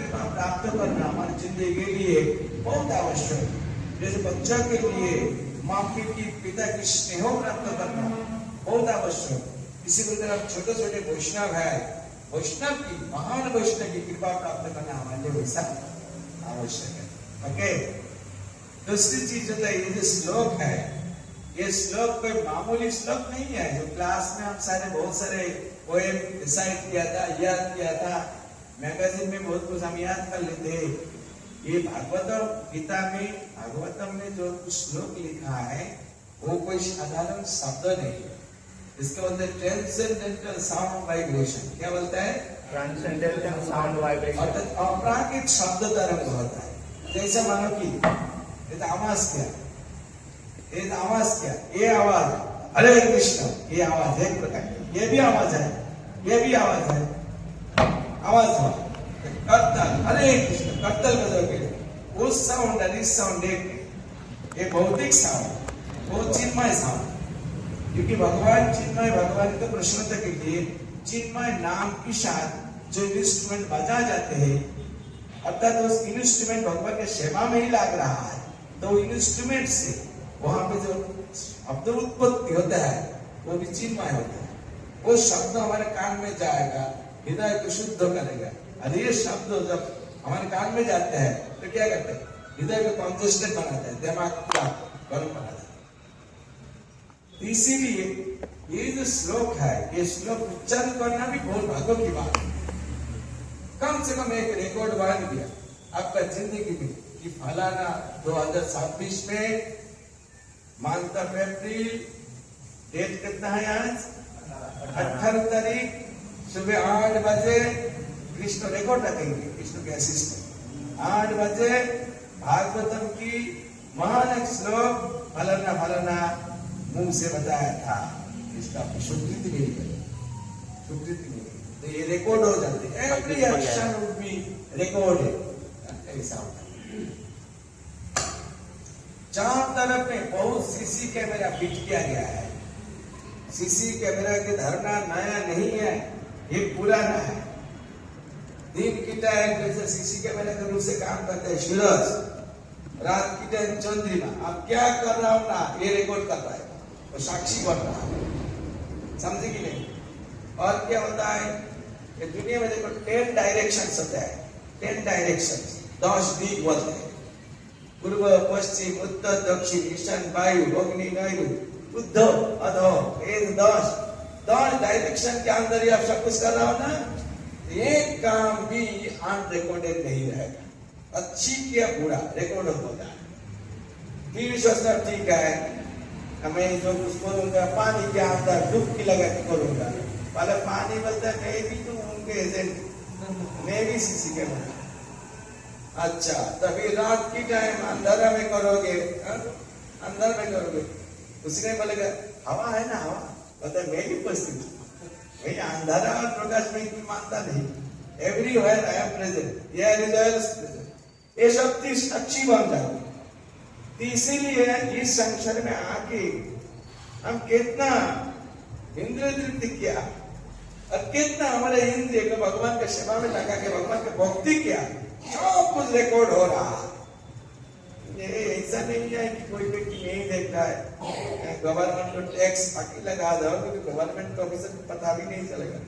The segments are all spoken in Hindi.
कृपा प्राप्त करना हमारी जिंदगी के लिए बहुत आवश्यक है। जैसे बच्चा के लिए माँ की पिता की स्नेह प्राप्त करना बहुत आवश्यक है, इसी प्रकार छोटे छोटे वैष्णव है, वैष्णव की महान वैष्णव की कृपा प्राप्त करना हमारे लिए वैसा आवश्यक है। ओके, दूसरी चीज होता है, ये जो श्लोक है, ये श्लोक कोई मामूली श्लोक नहीं है। जो क्लास में हम सारे बहुत सारे पोएम डिसाइड किया था, याद किया था, मैगजीन में बहुत कुछ हम याद कर लेते। ये भागवतम गीता में, भागवतम में जो श्लोक लिखा है वो कोई साधारण शब्द नहीं है। इसके बोलते हैं ट्रांसेंडेंटल साउंड वाइब्रेशन। क्या बोलता है? ट्रांसेंडेंटल साउंड वाइब्रेशन, अर्थात अपराकित शब्द तरंग होता है। जैसे मानो कि ये आवाज क्या, ये आवाज क्या, ये आवाज हरे कृष्ण, ये आवाज एक प्रकार की, ये भी आवाज है, ये भी आवाज है, आवाज हो करतल, हरे कृष्ण करतल बजोगे, उस साउंड और इस साउंड एक, ये भौतिक साउंड, वो चिन्मय साउंड। क्योंकि भगवान चिन्मय, भगवान के प्रश्नोत्तर के लिए चिन्मय नाम के साथ जो इंस्ट्रूमेंट बजा जाते हैं, अर्थात उस इंस्ट्रूमेंट भगवान के सेवा में ही लग रहा है, तो इंस्ट्रूमेंट से वहां पे जो शब्द उत्पत्ति होता है वो भी चिन्मय होता है। वो शब्द हमारे कान में जाएगा, हृदय को शुद्ध करेगा। और ये शब्द जब हमारे कान में जाते हैं तो क्या करते हैं? हृदय को कॉन्जेस्टेड बनाते हैं, दिमाग पूरा गर्म बनाते हैं। इसीलिए ये जो श्लोक है, ये श्लोक उच्चारण करना भी बहुत भाग्य की बात है। कम से कम एक रिकॉर्ड बन गया आपका जिंदगी में कि फलाना 2026 में मंथ ऑफ अप्रैल, डेट कितना है आज? 18 तारीख सुबह 8 बजे कृष्ण रिकॉर्ड रखेंगे, कृष्ण के असिस्टेंट 8 बजे भागवतम की महान एक श्लोक फलाना फलाना मुंह से बताया था, इसका स्वीकृति नहीं करें, स्वीकृति नहीं करें, तो ये रिकॉर्ड हो जाते हैं। Every action would be recorded. ऐसा होता है। चारों तरफ में बहुत सीसी कैमरा फिट किया गया है। सीसी कैमरा की धारणा नया नहीं है, ये पुराना है। दिन की टाइम जैसे सीसी कैमरा के रूप से काम करते हैं सूरज, रात की टाइम चंद्रमा। अब क्या कर रहा हूं ना, ये रिकॉर्ड कर रहा है, तो साक्षी बन रहा है, समझे कि नहीं? और क्या होता है कि दुनिया में देखो 10 डायरेक्शंस होता है, 10 डायरेक्शंस, 10 दिग बोलते हैं, पूर्व पश्चिम उत्तर दक्षिण ईशान वायु अग्नि वायु उद्धव अधो, ये 10 डायरेक्शन के अंदर ही आप सब कुछ कर रहा हो ना, एक काम भी अनरिकॉर्डेड नहीं रहेगा। अच्छी क्या बुरा रिकॉर्ड होगा। टीवी सोचना ठीक है, मैं जो कुछ करूंगा पानी के अंदर डुबकी लगा के करूंगा, पहले पानी बोलता है मैं भी तो उनके एजेंट, मैं भी सीसी कैमरा। अच्छा, तभी रात की टाइम अंधेरा में करोगे, अंदर में करोगे, उसने बोलेगा हवा है ना, हवा बोलता है मैं भी उपस्थित हूँ। भाई अंधेरा और प्रकाश में कोई मानता नहीं, everywhere I am present, here is always present. ये सब चीज अच्छी बन जाती है। इसीलिए इस संसार में आके हम कितना इंद्रिय तृप्ति किया और कितना हमारे इंद्रिय को भगवान के सेवा में लगा के भगवान के भक्ति किया, सब कुछ रिकॉर्ड हो रहा है। ये ऐसा नहीं है कि कोई व्यक्ति नहीं देख रहा है, गवर्नमेंट को टैक्स बाकी लगा दो, क्योंकि गवर्नमेंट को ऑफिसर को पता भी नहीं चलेगा।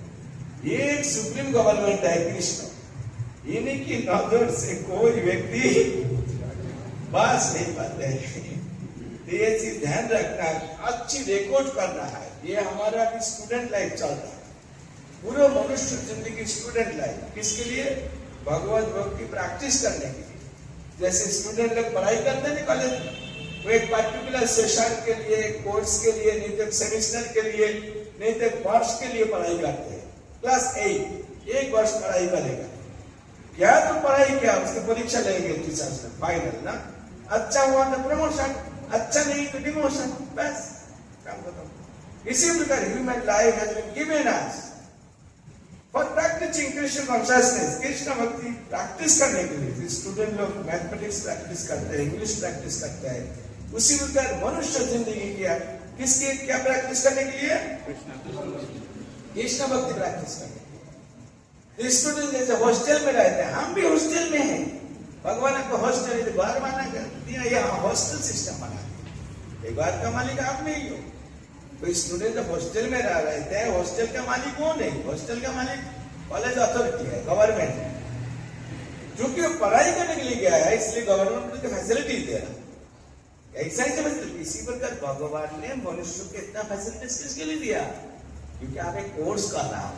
ये एक सुप्रीम गवर्नमेंट है कृष्ण, इन्हीं की नजर से कोई व्यक्ति बस नहीं पाते हैं। तो ये चीज ध्यान रखना, अच्छी रिकॉर्ड करना है। ये हमारा भी स्टूडेंट लाइफ चलता है, पूरा मनुष्य जिंदगी स्टूडेंट लाइफ। किसके लिए? भगवत भक्ति प्रैक्टिस करने के लिए। जैसे स्टूडेंट लोग पढ़ाई करते हैं कॉलेज में, वो एक पर्टिकुलर सेशन के लिए, कोर्स के लिए, नहीं तो सेमेस्टर के लिए, नहीं तो वर्ष के लिए पढ़ाई करते हैं। क्लास 8 एक वर्ष पढ़ाई करेगा, क्या तो पढ़ाई क्या, उसकी परीक्षा लेंगे टीचर्स में, फाइनल ना। अच्छा हुआ तो प्रमोशन, अच्छा नहीं तो डिमोशन, बस काम खत्म। इसी प्रकार human life has been given us for practising Krishna consciousness. Krishna भक्ति प्रैक्टिस करने के लिए स्टूडेंट लोग मैथमेटिक्स प्रैक्टिस करते हैं, इंग्लिश प्रैक्टिस करते हैं। उसी प्रकार मनुष्य जिंदगी किया किसके क्या प्रैक्टिस करने के लिए? कृष्ण भक्ति प्रैक्टिस करने के लिए। स्टूडेंट जैसे हॉस्टल में रहते हैं, हम भी हॉस्टल में हैं। भगवान को हॉस्टल घर बना कर दिया, यहाँ हॉस्टल सिस्टम बना दिया। एक बार का मालिक आप नहीं हो। तो स्टूडेंट जब हॉस्टल में रह रहे थे, हॉस्टल का मालिक कौन है? हॉस्टल का मालिक कॉलेज अथॉरिटी है, गवर्नमेंट है। क्योंकि वो पढ़ाई करने के लिए गया है, इसलिए गवर्नमेंट उसको फैसिलिटी दे रहा है। ऐसा ही समझते। इसी प्रकार भगवान ने मनुष्य को इतना फैसिलिटीज किसके लिए दिया? क्योंकि आप एक कोर्स कर रहा हो,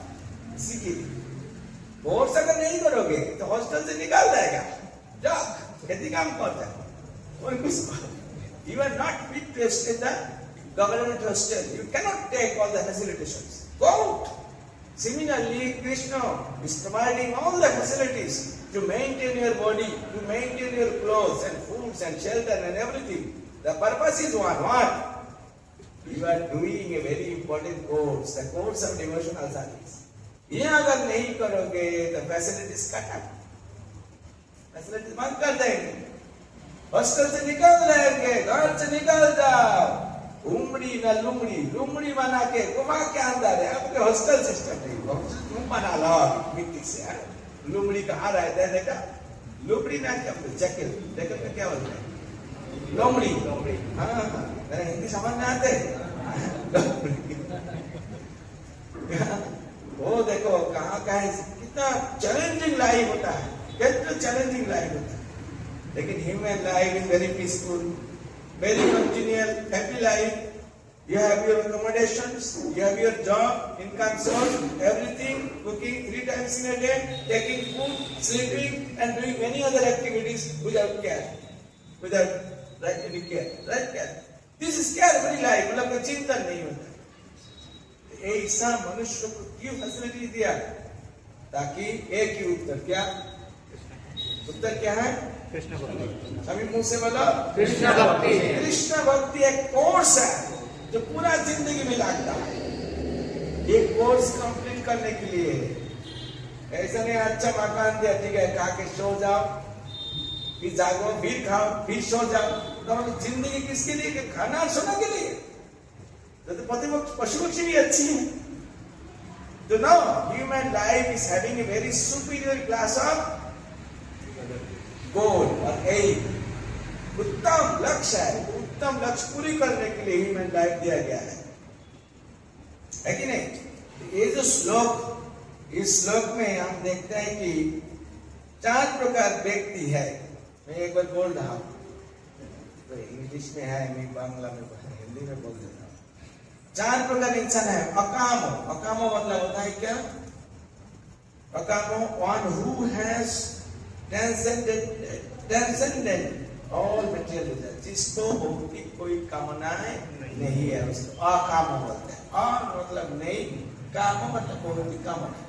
इसी के लिए। कोर्स अगर नहीं करोगे तो हॉस्टल से निकाल जाएगा, जाओ खेती काम करता है और कुछ। You are not fit to stay in the government hostel, you can not take all the facilitations, go out. Similarly, Krishna is providing all the facilities to maintain your body, to maintain your clothes and foods and shelter and everything. The purpose is one. What? You are doing a very important course, the course of devotional service. ये अगर नहीं करोगे तो फैसिलिटीज कट, फैसिलिटीज बंद कर देंगे, हॉस्टल से निकल जाएंगे, घर से निकल जाओ। उमड़ी न लुमड़ी, लुमड़ी बना के घुमा के अंदर है। आपके हॉस्टल सिस्टम नहीं, तुम बना लो मिट्टी से। लुमड़ी कहाँ रहता है? देखा लुमड़ी ना, क्या जैकेट, जैकेट में क्या बोलते हैं? लोमड़ी। हाँ, मेरा हिंदी समझ में आते। वो देखो कहाँ का है, कितना चैलेंजिंग लाइफ होता है, कितना चैलेंजिंग लाइफ होता है। लेकिन human life is very peaceful, very congenial, happy life. You have your accommodations, you have your job, income source, everything, cooking 3 times in a day, taking food, sleeping, and doing many other activities without care, without any care, right care. This is care-free life, मतलब कोई चिंतन नहीं होता। ऐसा मनुष्य को क्यों फैसिलिटी दिया? ताकि एक ही उत्तर, क्या उत्तर क्या है? कृष्ण भक्ति। अभी मुंह से बोलो, कृष्ण भक्ति। कृष्ण भक्ति एक कोर्स है जो पूरा जिंदगी में लगता है। ये कोर्स कंप्लीट करने के लिए ऐसा नहीं अच्छा मकान दिया, ठीक है, खा के सो जाओ, फिर जागो, फिर खाओ, फिर सो जाओ। तो जिंदगी किसके लिए? कि खाना और सोने के लिए। तो पशु पक्षी भी अच्छी है। तो no, human life is having a very superior class of goal और एम। उत्तम लक्ष्य है, उत्तम लक्ष्य पूरी करने के लिए ह्यूमन लाइफ दिया गया है कि नहीं? ये जो श्लोक, इस श्लोक में हम देखते हैं कि 4 प्रकार व्यक्ति है। मैं एक बार बोल रहा हूं, तो इंग्लिश में है, मैं बांग्ला में, हिंदी में बोल देता हूं। 4 प्रकार इंसान है। अकामो, अकामो मतलब होता है क्या? अकामो, one who has transcended all material desires, जिसको भौतिक कोई कामनाएं नहीं है, उसको अकामो बोलते हैं। और मतलब नहीं, कामो मतलब भौतिक कामना।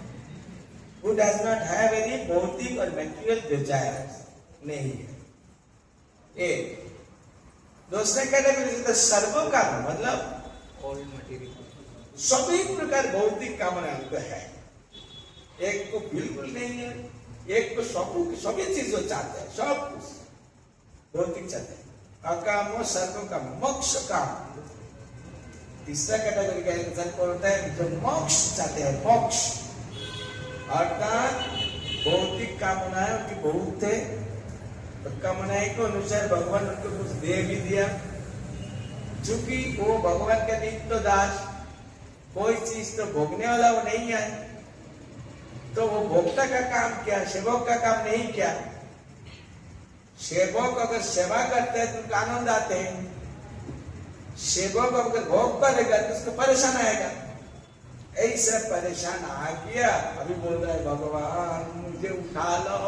Who does not have any भौतिक और material desires, नहीं है। एक दूसरे कैटेगरी से सर्व काम, मतलब ऑल मटेरियल, सभी प्रकार भौतिक कामना उनको है। एक को बिल्कुल नहीं है, एक को सभी चीजों चाहते हैं, सब कुछ भौतिक चाहते हैं। अकामो सर्व काम, मोक्ष काम। तीसरा कैटेगरी का इंसान कौन होता है? जो मोक्ष चाहते हैं, मोक्ष। अर्थात भौतिक कामनाएं उनकी बहुत है, तो कामनाएं के अनुसार भगवान उनको कुछ दे भी दिया। चूंकि वो भगवान का नित्य दास, कोई चीज तो भोगने वाला वो नहीं है, तो वो भोक्ता का काम क्या, सेवक का काम नहीं क्या। सेवक अगर सेवा करते हैं तो उनको आनंद आते हैं। सेवक अगर भोग करेगा तो उसको परेशान आएगा। ऐसा परेशान आ गया, अभी बोल रहा है भगवान मुझे उठा लो,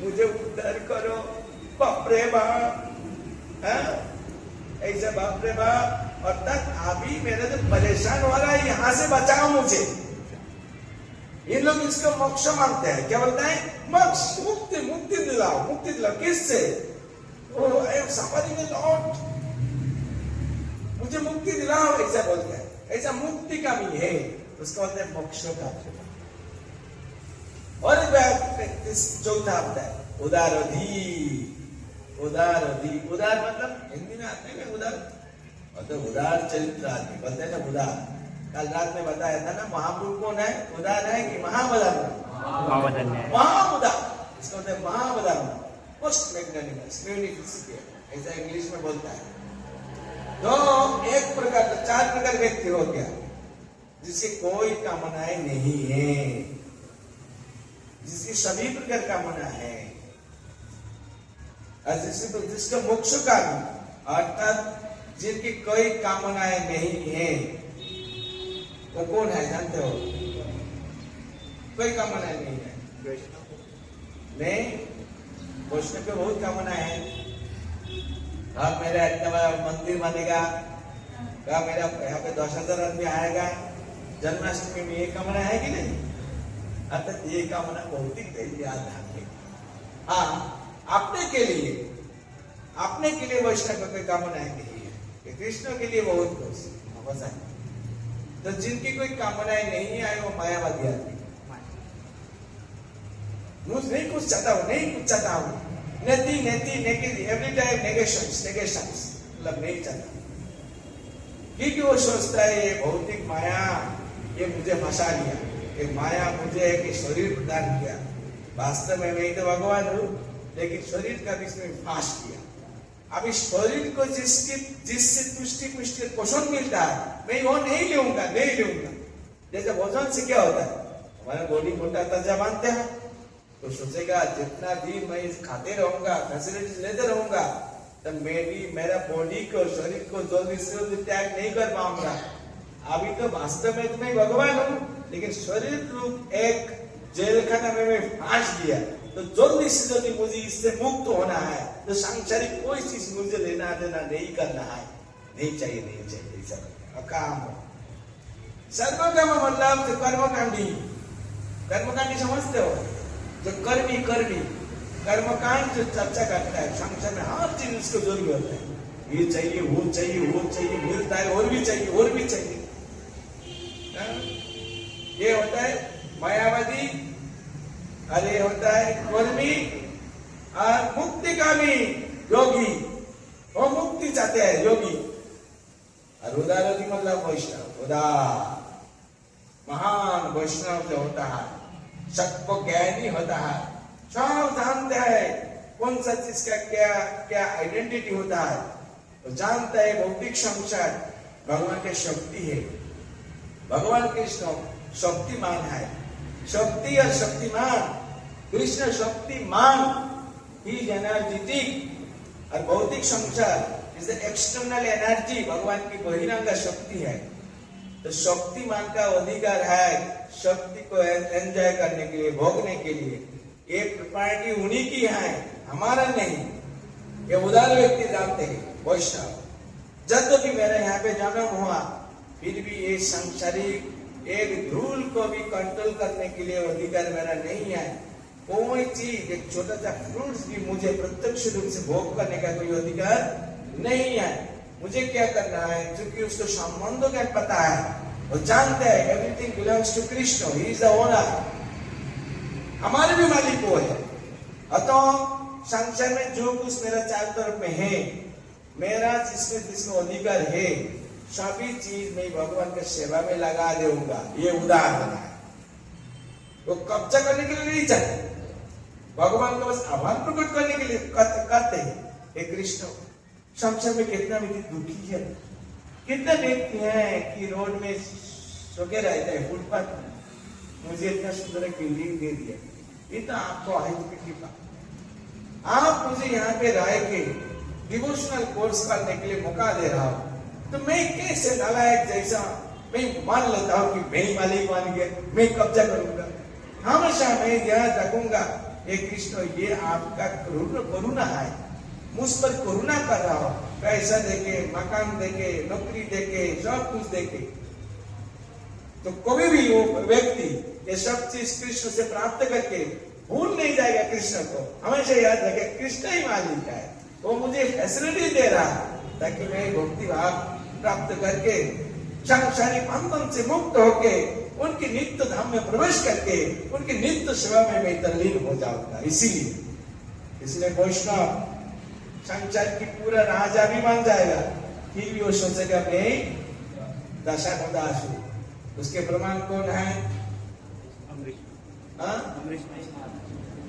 मुझे उद्धार करो, बाप रे बाप, ऐसा बाप रे बाप। अर्थात अभी मेरा जो परेशान हो रहा है, यहाँ से बचाओ मुझे। ये लोग इसको मोक्ष मानते हैं। क्या बोलते हैं? मोक्ष, मुक्ति, मुक्ति दिलाओ, मुक्ति दिलाओ। किससे? I am suffering a lot, मुझे मुक्ति दिलाओ, ऐसा बोलते हैं। ऐसा मुक्ति का भी है, उसको बोलते हैं मोक्ष का। और चौथा होता है उदारधि। उदारधि, उदार मतलब हिंदी में आते हैं उदार, मतलब उदार चरित्र आदमी बोलते हैं ना, उदार। कल रात में बताया था ना, महापुरुष कौन है? उदार है कि महावदार? महावदन है। महावदार, इसका मतलब है महावदार, मोस्ट मैग्नानिमस, म्यूनिफिसिटी, ऐसा इंग्लिश में बोलता है। तो एक प्रकार, चार प्रकार व्यक्ति हो गया जिसकी कोई कामनाएं नहीं है, जिसकी सभी प्रकार कामना है, और जिसका मोक्ष कामी, अर्थात जिनकी कोई कामनाएं नहीं है, वो कौन है जानते हो? कोई कामनाएं नहीं है। नहीं, वैष्णव पे बहुत कामनाएं है। अब मेरा इतना बड़ा मंदिर बनेगा, क्या मेरा यहाँ पे 10,000 आदमी आएगा, जन्माष्टमी में ये कामना है कि नहीं? अर्थात ये कामना भौतिक आध्यात्मिक। हाँ, अपने के लिए वैष्णव कोई कामना नहीं है, कृष्ण के लिए बहुत कुछ है। तो जिनकी कोई कामनाएं नहीं है वो मायावादी आदमी। नहीं कुछ चाहता हूं, नहीं कुछ चाहता हूं, नेति एवरी टाइम नेगेशंस, मतलब नहीं चाहता, क्योंकि वो सोचता है ये भौतिक माया ये मुझे फंसा लिया, ये माया मुझे एक शरीर प्रदान किया, वास्तव में मैं तो भगवान हूं, लेकिन शरीर का भी इसमें फांस किया। अब इस शरीर को जिससे तुष्टि पुष्टि पोषण मिलता है, मैं वो नहीं लूंगा। जैसे भोजन से क्या होता है, हमारा बॉडी मोटा ताजा मानते हैं, तो सोचेगा जितना दिन मैं खाते रहूंगा, फैसिलिटीज लेते रहूंगा, तो मेरा बॉडी को, शरीर को जल्दी से जल्दी त्याग नहीं कर पाऊंगा। अभी तो वास्तव में तो मैं भगवान हूं, लेकिन शरीर रूप एक जेल खाना में मैं फांस गया, तो जल्दी से जल्दी मुझे इससे मुक्त होना है। तो सांसारिक कोई चीज मुझे लेना देना नहीं करना है, नहीं चाहिए सब काम। सर्वकाम मतलब जो कर्मकांडी समझते हो, जो कर्मी कर्मकांड जो चर्चा करता है, संसार में हर चीज उसको जरूरी होता है, ये चाहिए वो चाहिए मिलता है, और भी चाहिए। ये होता है मायावादी, अरे होता है कर्मी, और मुक्तिकामी योगी, वो मुक्ति चाहते हैं योगी। और उदारवादी मतलब वैष्णव, उदार महान वैष्णव जो होता है, सबको ज्ञानी होता है, सब जानते हैं कौन सा चीज का क्या आइडेंटिटी होता है, तो जानता है भौतिक संसार भगवान की शक्ति है, भगवान कृष्ण शक्तिमान है, शक्ति और शक्तिमान, कृष्ण शक्तिमान ही एनर्जेटिक, और भौतिक संसार इज एक्सटर्नल एनर्जी, भगवान की बहिरंग शक्ति है। तो शक्तिमान का अधिकार है शक्ति को एंजॉय करने के लिए, भोगने के लिए। ये प्रॉपर्टी उन्हीं की है, हमारा नहीं। ये उदार व्यक्ति जानते हैं वैष्णव, जब भी मेरे यहाँ पे जन्म हुआ, फिर भी ये सांसारिक एक धूल को भी कंट्रोल करने के लिए अधिकार मेरा नहीं है। कोई चीज, एक छोटा सा फ्रूट्स भी मुझे प्रत्यक्ष रूप से भोग करने का कोई अधिकार नहीं है। मुझे क्या करना है, क्योंकि उसको संबंधों का पता है, वो जानते हैं everything belongs to Krishna, he is the owner, हमारे भी मालिक वो है। अतः संसार में जो कुछ मेरा चारों तरफ में है, मेरा जिसमें अधिकार है, सभी चीज मैं भगवान के सेवा में लगा दूंगा। ये उदाहरण है। वो कब्जा करने के लिए नहीं चाहते, भगवान को बस आभार प्रकट करने के लिए करते हैं। हे कृष्ण, संसार में कितना व्यक्ति दुखी है, कितने व्यक्ति हैं कि रोड में सोके रहते हैं, फुटपाथ में, मुझे इतना सुंदर एक बिल्डिंग दे दिया, ये तो आपको आहित की कृपा, आप मुझे यहाँ पे रह के डिवोशनल कोर्स करने के लिए मौका दे रहा हूँ, तो मैं कैसे नालायक जैसा मैं मान लेता हूँ कि मैं ही मालिक मान गया, मैं कब्जा करूंगा, हमेशा मैं ध्यान रखूंगा। हे कृष्ण, ये आपका करुणा है, मुझ पर करुणा कर रहा हो, पैसा देके, मकान देके, नौकरी देके, सब कुछ देके। तो कभी भी वो व्यक्ति ये सब चीज कृष्ण से प्राप्त करके भूल नहीं जाएगा कृष्ण को, हमेशा याद रखे कृष्ण ही मालिक है, वो मुझे फैसिलिटी दे रहा है ताकि मैं भक्ति भाव प्राप्त करके सांसारिक बंधन से मुक्त होके उनके नित्य धाम में प्रवेश करके उनके नित्य सेवा में मैं तल्लीन हो जाऊंगा। इसलिए वैष्णव संसार की पूरा राजा भी बन जाएगा, फिर भी वो सोचेगा मैं दशा को दास हूं, उसके प्रमाण कौन है? अमरीश हाँ? अमरीश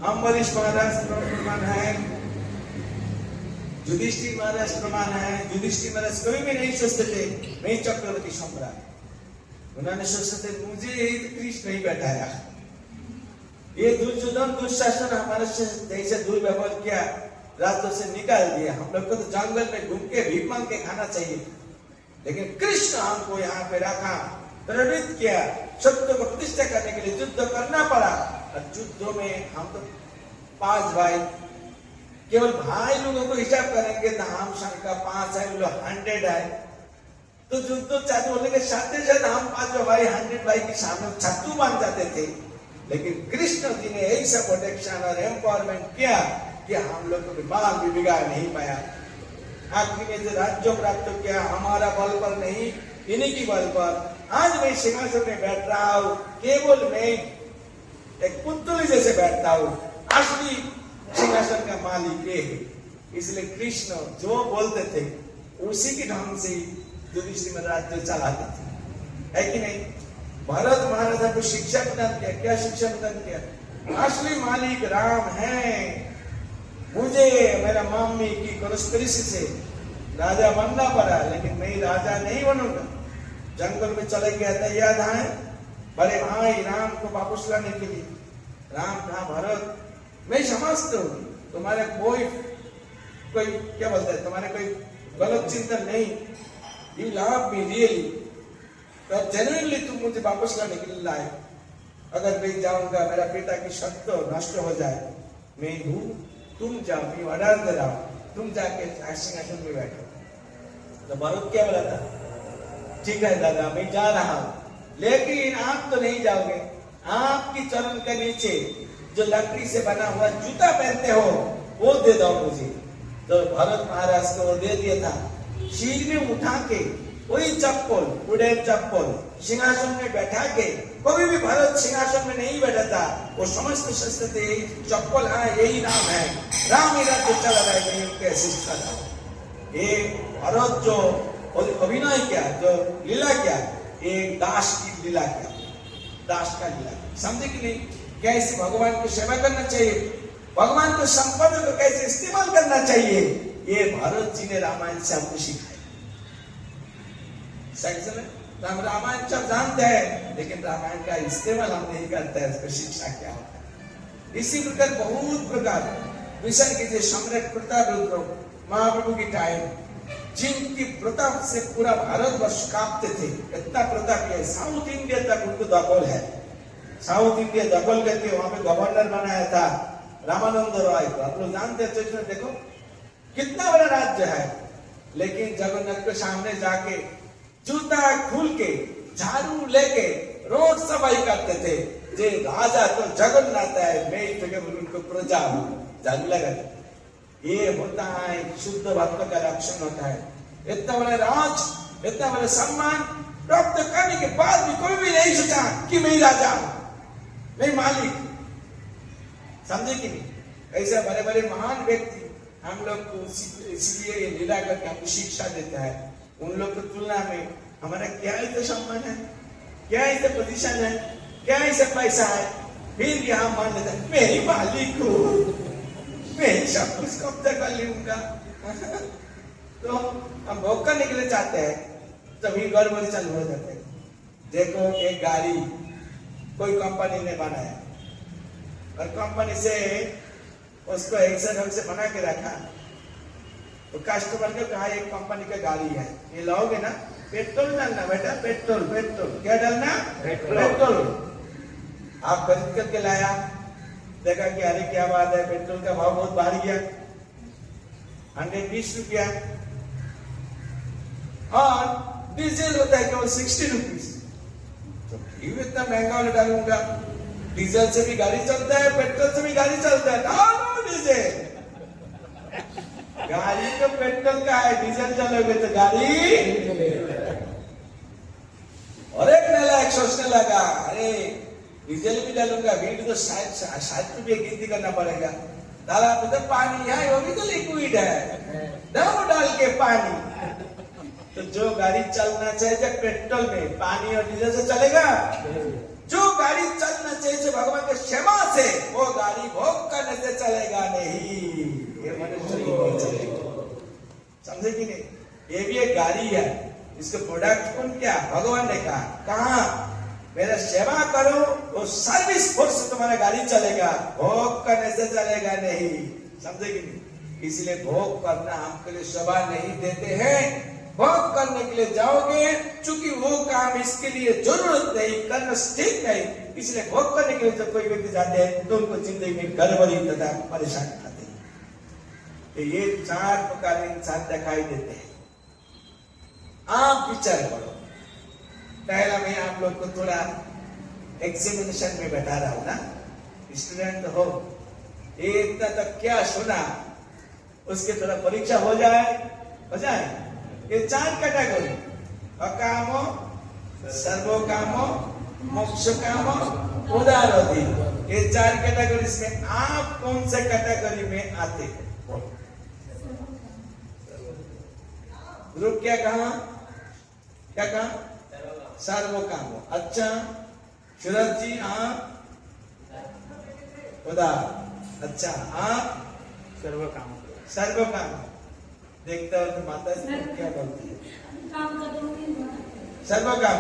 अम्बरीश महाराज प्रमाण है, युधिष्ठिर महाराज प्रमाण है। युधिष्ठिर महाराज कभी भी नहीं सोचते थे मैं चक्रवर्ती सम्राट, उन्होंने सोचते थे मुझे ही कृष्ण नहीं बैठाया। ये दुर्योधन दुशासन हमारे से जैसे दुर्व्यवहार किया, रास्तों से निकाल दिया। हम लोग को तो जंगल में घूम के भीख मांग के खाना चाहिए, लेकिन कृष्ण हमको यहाँ पे रखा, प्रेरित किया, सत्य को प्रतिष्ठा करने के लिए युद्ध करना पड़ा। और युद्धों में हम तो 5 भाई, केवल भाई लोगों को हिसाब करेंगे तो हम शंका 5 है, लोग 100 है, तो युद्ध चालू होने के साथ ही साथ हम 5 भाई 100 भाई के सामने छत्तू बन जाते थे। लेकिन कृष्ण जी ने ऐसा प्रोटेक्शन और एम्पावरमेंट किया कि हम लोग को माल भी बिगाड़ नहीं पाया। आखिर में जो राज्य प्राप्त किया हमारा बल पर नहीं, इन्हीं की बल पर आज मैं सिंहासन में बैठ रहा हूँ। केवल मैं एक पुतली जैसे बैठता हूँ, असली सिंहासन का मालिक ये है। इसलिए कृष्ण जो बोलते थे उसी के ढंग से युधिष्ठिर महाराज जो चलाते थे, है कि नहीं? भरत महाराज को शिक्षा प्रदान किया। क्या शिक्षा प्रदान किया? असली मालिक राम है। मुझे मेरा मम्मी की कंस्पिरेसी से राजा बनना पड़ा, लेकिन मैं राजा नहीं बनूंगा। जंगल में चले गया था, याद है? बड़े भाई राम को वापस लाने के लिए। राम कहा भरत मैं समझता हूँ तुम्हारे कोई क्या बोलता है, तुम्हारे कोई गलत चिंतन नहीं, यू लव मी रियली, तो जेन्युइनली तुम मुझे वापस लाने के लिए लाए। अगर मैं जाऊंगा मेरा पिता की शर्त नष्ट हो जाए, मैं हूं, तुम जाओ, मैं ऑर्डर दे रहा हूं, तुम जाके सिंहासन में बैठो। तो भरत क्या बोला था? ठीक है दादा मैं जा रहा हूं, लेकिन आप तो नहीं जाओगे। आपकी चरण के नीचे जो लकड़ी से बना हुआ जूता पहनते हो वो दे दो मुझे। तो भरत महाराज को वो दे दिया था। शीर में उठा के वही चप्पल, उड़ेन चप्पल सिंहासन में बैठा के, कभी भी भरत सिंहासन में नहीं बैठा था। वो समस्त सोचते थे चप्पल हाँ यही नाम है, राम ही राज्य चला रहा है, नहीं उनके शिक्षा था। ये भरत जो अभिनय किया, जो लीला किया, ये दास की लीला किया, दास का लीला। समझे कि नहीं? कैसे भगवान की सेवा करना चाहिए, भगवान को संपदा को कैसे इस्तेमाल करना चाहिए, ये भरत जी ने रामायण से हमको सिखाया। हम रामायण सब जानते हैं, लेकिन रामायण का इस्तेमाल हम नहीं करते हैं, उसको शिक्षा क्या होता है। इसी प्रकार बहुत प्रकार विषय के जो सम्राट प्रताप महाप्रभु की टाइम, जिनकी प्रताप से पूरा भारतवर्ष कांपते थे, इतना प्रताप है साउथ इंडिया तक उनको दखल है। साउथ इंडिया दखल करके वहां पे गवर्नर बनाया था रामानंद रॉय को। आप लोग जानते हैं, देखो कितना बड़ा राज्य है, लेकिन जगन्नाथ के सामने जाके जूता खुल के झाड़ू लेके रोड सफाई करते थे। जे राजा तो जगन्नाथ है, मैं ही जगह उनको प्रजा हूं, झाड़ू लगा। ये होता है शुद्ध भक्त का लक्षण होता है। इतना बड़ा राज, इतना बड़ा सम्मान प्राप्त करने के बाद भी कोई भी नहीं सोचा कि मैं राजा हूं, मैं मालिक। समझे कि नहीं? ऐसे बड़े बड़े महान व्यक्ति हम लोग को इसलिए ये लीला करके हमको शिक्षा देता है। उन लोग की तुलना में हमारा क्या इतना सम्मान है, क्या इतना पोजीशन है, क्या ऐसा पैसा है, फिर भी हम मान लेते हैं मेरी मालिक हूँ, मैं सब कुछ कब्जा कर लूंगा। तो हम भोग करने के लिए चाहते हैं, तभी गड़बड़ी चालू हो जाते हैं। देखो एक गाड़ी कोई कंपनी ने बनाया और कंपनी से उसको ऐसे ढंग से बना के रखा, तो कस्टमर ने कहा एक कंपनी का गाड़ी है, ये लाओगे ना? पेट्रोल डालना बेटा, पेट्रोल पेट्रोल। क्या डालना? पेट्रोल। आप खरीद करके लाया, देखा कि अरे क्या बात है, पेट्रोल का भाव बहुत बढ़ गया, 120 रुपया, और डीजल होता है केवल 60 रुपीज। तो क्यों इतना महंगा वाला डालूंगा? डीजल से भी गाड़ी चलता है, पेट्रोल से भी गाड़ी चलता है, डालो डीजल। गाड़ी तो पेट्रोल का है, डीजल चलोगे तो गाड़ी। और एक नालायक सोचने लगा अरे डीजल भी डालूंगा, वीट तो 60 रुपये गिनती करना पड़ेगा। तालाब में तो पानी है, वो भी तो लिक्विड है, डाल के पानी। तो जो गाड़ी चलना चाहिए पेट्रोल में, पानी और डीजल से चलेगा। जो गाड़ी चलना चाहिए भगवान के क्षमा से, वो गाड़ी भोग करने से चलेगा नहीं। ये मनुष्य ही नहीं चलेगा, समझे कि नहीं? ये भी एक गाड़ी है, इसके प्रोडक्ट कौन क्या? भगवान ने कहा मेरा सेवा करो, वो सर्विस फोर्स से तुम्हारा गाड़ी चलेगा, भोग करने से चलेगा नहीं, समझे कि नहीं? इसलिए भोग करना हमके लिए शोभा नहीं देते हैं। भोग करने के लिए जाओगे, चूंकि वो काम इसके लिए जरूरत नहीं, करना ठीक नहीं, इसलिए भोग करने के लिए जब कोई व्यक्ति जाते हैं तो उनको जिंदगी में गड़बड़ी तथा परेशान खाते हैं। तो ये 4 प्रकार के इंसान दिखाई देते हैं। आप विचार करो। पहला मैं आप लोग को थोड़ा एग्जामिनेशन में बैठा रहा हूं ना, स्टूडेंट हो, ये इतना तक क्या सुना, उसके थोड़ा परीक्षा हो जाए। ये 4 कैटेगरी, अकामो, सर्वकामो, मोक्षकामो, उदारधि, ये 4 कैटेगरी में आप कौन से कैटेगरी में आते हो? ग्रुप क्या कहा? सर्वकामो। अच्छा शरद जी, आप उदार। अच्छा आप सर्वकाम। देखता हो तो माता जी क्या बोलती है? सर्वकाम।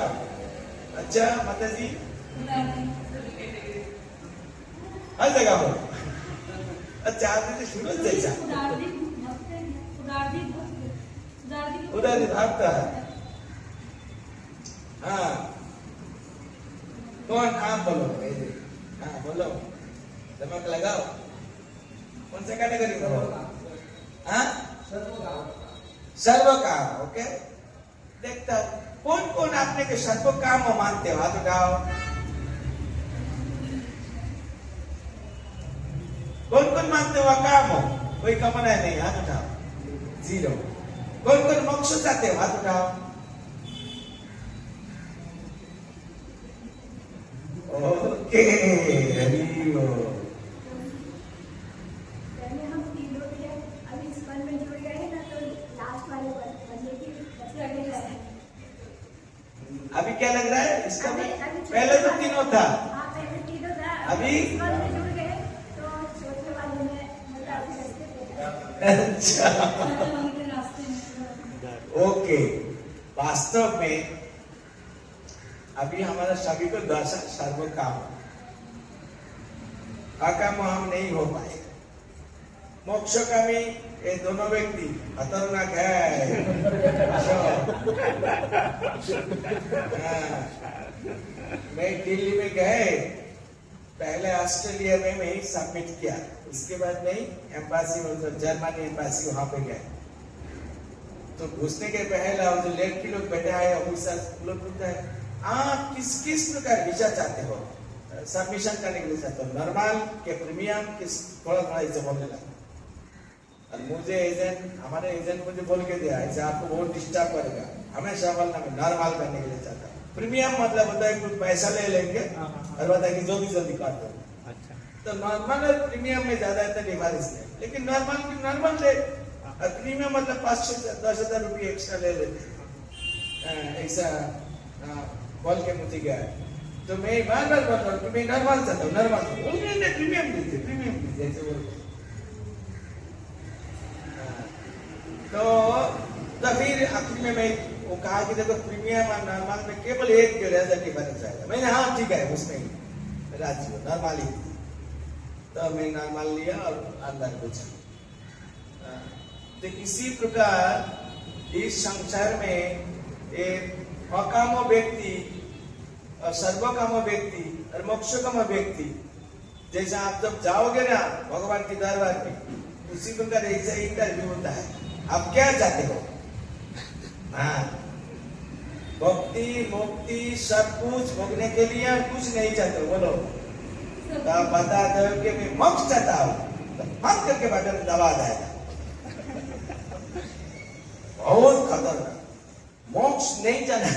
अच्छा माता जी हर जगह हो। अच्छा आप शुरू जैसा उदार भागता है। हाँ कौन? आप बोलो। हाँ बोलो, दिमाग लगाओ। कौन सा कैटेगरी बोलो? हाँ सर्व काम। ओके, देखता हूँ कौन कौन आपने के सर्व काम मानते हो? हाथ उठाओ। कौन कौन मानते हो काम हो? कोई कमन है नहीं, हाथ उठाओ। 0। कौन कौन मोक्ष चाहते हो? हाथ उठाओ। ओके, हरि बोल। हम 3 लोग थे, अभी इस वन में जुड़ गए हैं ना, तो लास्ट वाले बंदे की लगे हैं। अभी क्या लग रहा है इसका? पहले तो 3 था। हाँ पहले 3 था, अभी इस वन में जुड़ गए तो चौथे वाले में अच्छा ओके। वास्तव में अभी हमारा सभी को दर्शन सर्व काम, अकाम हम नहीं हो पाए। मोक्ष कामी ये दोनों व्यक्ति खतरनाक है। मैं दिल्ली में गए, पहले ऑस्ट्रेलिया में मैं ही सबमिट किया, उसके बाद नहीं एम्बासी, मतलब जर्मनी एम्बासी, वहां पे गए तो घुसने के पहले जो लड़की लोग बैठे आए ऑफिसर लोग पूछते हैं आप किस प्रकार वीजा चाहते हो, सबमिशन करने के लिए चाहते हो, नॉर्मल के प्रीमियम, किस? थोड़ा ऐसे बोलने लगा। और मुझे एजेंट, हमारे एजेंट मुझे बोल के दिया ऐसे आपको बहुत डिस्टर्ब करेगा, हमेशा बोलना मैं नॉर्मल करने के लिए चाहता हूँ। प्रीमियम मतलब होता है कुछ पैसा ले लेंगे और बताया कि जल्दी कर दो। अच्छा, तो नॉर्मल और प्रीमियम में ज्यादा इतना डिफरेंस नहीं, लेकिन नॉर्मल ले, और प्रीमियम मतलब 500-10,000 रुपये एक्स्ट्रा ले लेते ऐसा बोल के मुझे गया। तो मैं बार बोल रहा हूँ कि मैं नॉर्मल चाहता हूँ, नॉर्मल प्रीमियम दीजिए ऐसे बोल। तो फिर आखिर में मैं वो कहा कि देखो प्रीमियम और नॉर्मल में केवल 1-1.5 डिफरेंस आएगा। मैंने हाँ ठीक है उसमें ही राजी हो, नॉर्मल ही। तो मैं नॉर्मल लिया और अंदर पूछा। तो इसी प्रकार इस संसार में एक अकामो व्यक्ति और सर्वकामो व्यक्ति और मोक्षकामो व्यक्ति, जैसा आप जब जाओगे ना भगवान के दरबार में, उसी प्रकार ऐसा इंटरव्यू होता है, आप क्या चाहते हो? हाँ, भक्ति मुक्ति सब कुछ भोगने के लिए और कुछ नहीं चाहते हो, बोलो। तो आप बता दो कि मैं मोक्ष चाहता हूँ, तो हम करके बटन दबा जाएगा। बहुत खतरनाक, मोक्ष नहीं जाना।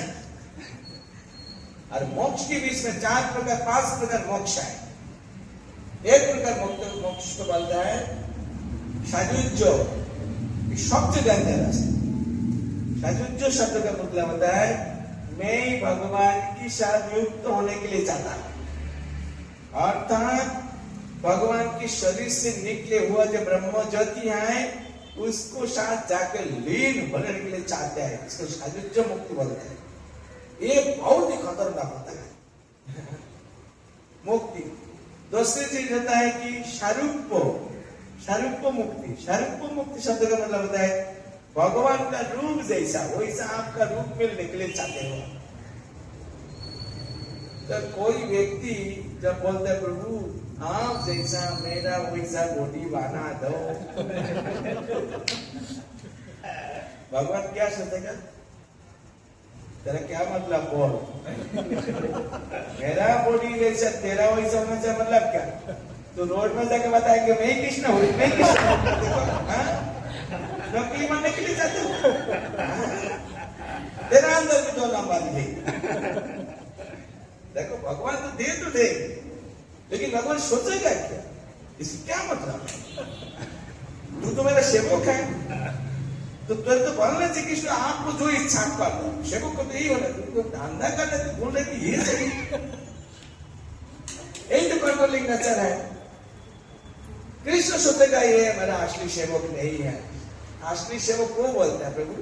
और मोक्ष के बीच में 5 प्रकार मोक्ष है। एक प्रकार मोक्ष को बोलता है साजुज्य, सबसे डेंजरस। साजुज्य शब्द का मतलब होता है मैं भगवान की साथ युक्त होने के लिए चाहता हूं, अर्थात भगवान के शरीर से निकले हुआ जो ब्रह्म ज्योति है उसको साथ जाकर लीन होने के लिए चाहते हैं। इसको साजुज्य मुक्ति बोलते हैं। ये बहुत ही खतरनाक होता है मुक्ति। दूसरी चीज होता है कि शारूप्य मुक्ति। शारूप्य मुक्ति शब्द का मतलब होता है भगवान का रूप जैसा वैसा आपका रूप मिलने के लिए चाहते हो। तो कोई व्यक्ति जब बोलता है प्रभु आप जैसा मेरा वैसा बॉडी बना दो, भगवान क्या सोचेगा? तेरा क्या मतलब बोल? मेरा बॉडी जैसा तेरा वैसा होना चाहिए मतलब क्या? तो रोड में जाके बताएंगे मैं कृष्ण हूँ, मैं कृष्ण हूँ। नौकरी बनने के लिए चाहते हो? तेरा अंदर भी दो नाम बांधिए। देखो भगवान तो दे, लेकिन भगवान सोचेगा क्या? इसकी क्या मतलब? तू तो मेरा सेवक है, तो तुझे तो बोलना चाहिए कृष्ण आपको जो इच्छा कर दो। सेवक को तो यही होना, तुमको धंधा करना तो बोल रहे कि ये सही, यही तो कंट्रोलिंग नेचर है। कृष्ण सोचेगा ये मेरा असली सेवक नहीं है। असली सेवक को बोलता है प्रभु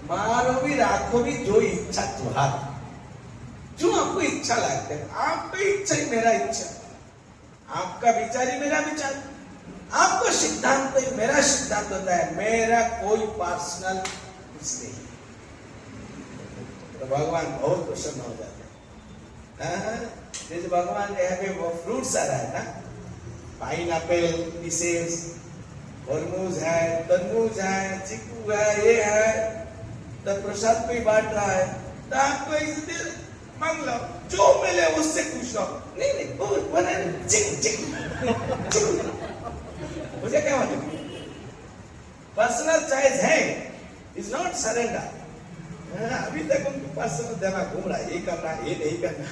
मारो भी राखो भी जो इच्छा तुम्हारी, जो आपको इच्छा लगता है। आपका इच्छा ही मेरा इच्छा, आपका विचार ही मेरा विचार, आपका सिद्धांत ही मेरा सिद्धांत होता है। मेरा कोई पर्सनल नहीं। तो भगवान बहुत प्रसन्न हो जाते हैं। जैसे भगवान यहाँ पे वो फ्रूट्स आ रहा है ना, पाइनएप्पल पीसेस, तरबूज है, तरबूज है, चीकू है, ये है, तो प्रसाद पे बांट रहा है। तो आपको इसलिए मांग लो, जो मिले उससे खुश हो। नहीं वो बने चिक मुझे क्या मतलब? पर्सनल चॉइस है, इज नॉट सरेंडर। अभी तक उनके पर्सनल दिमाग घूम रहा है, ये करना ये नहीं करना।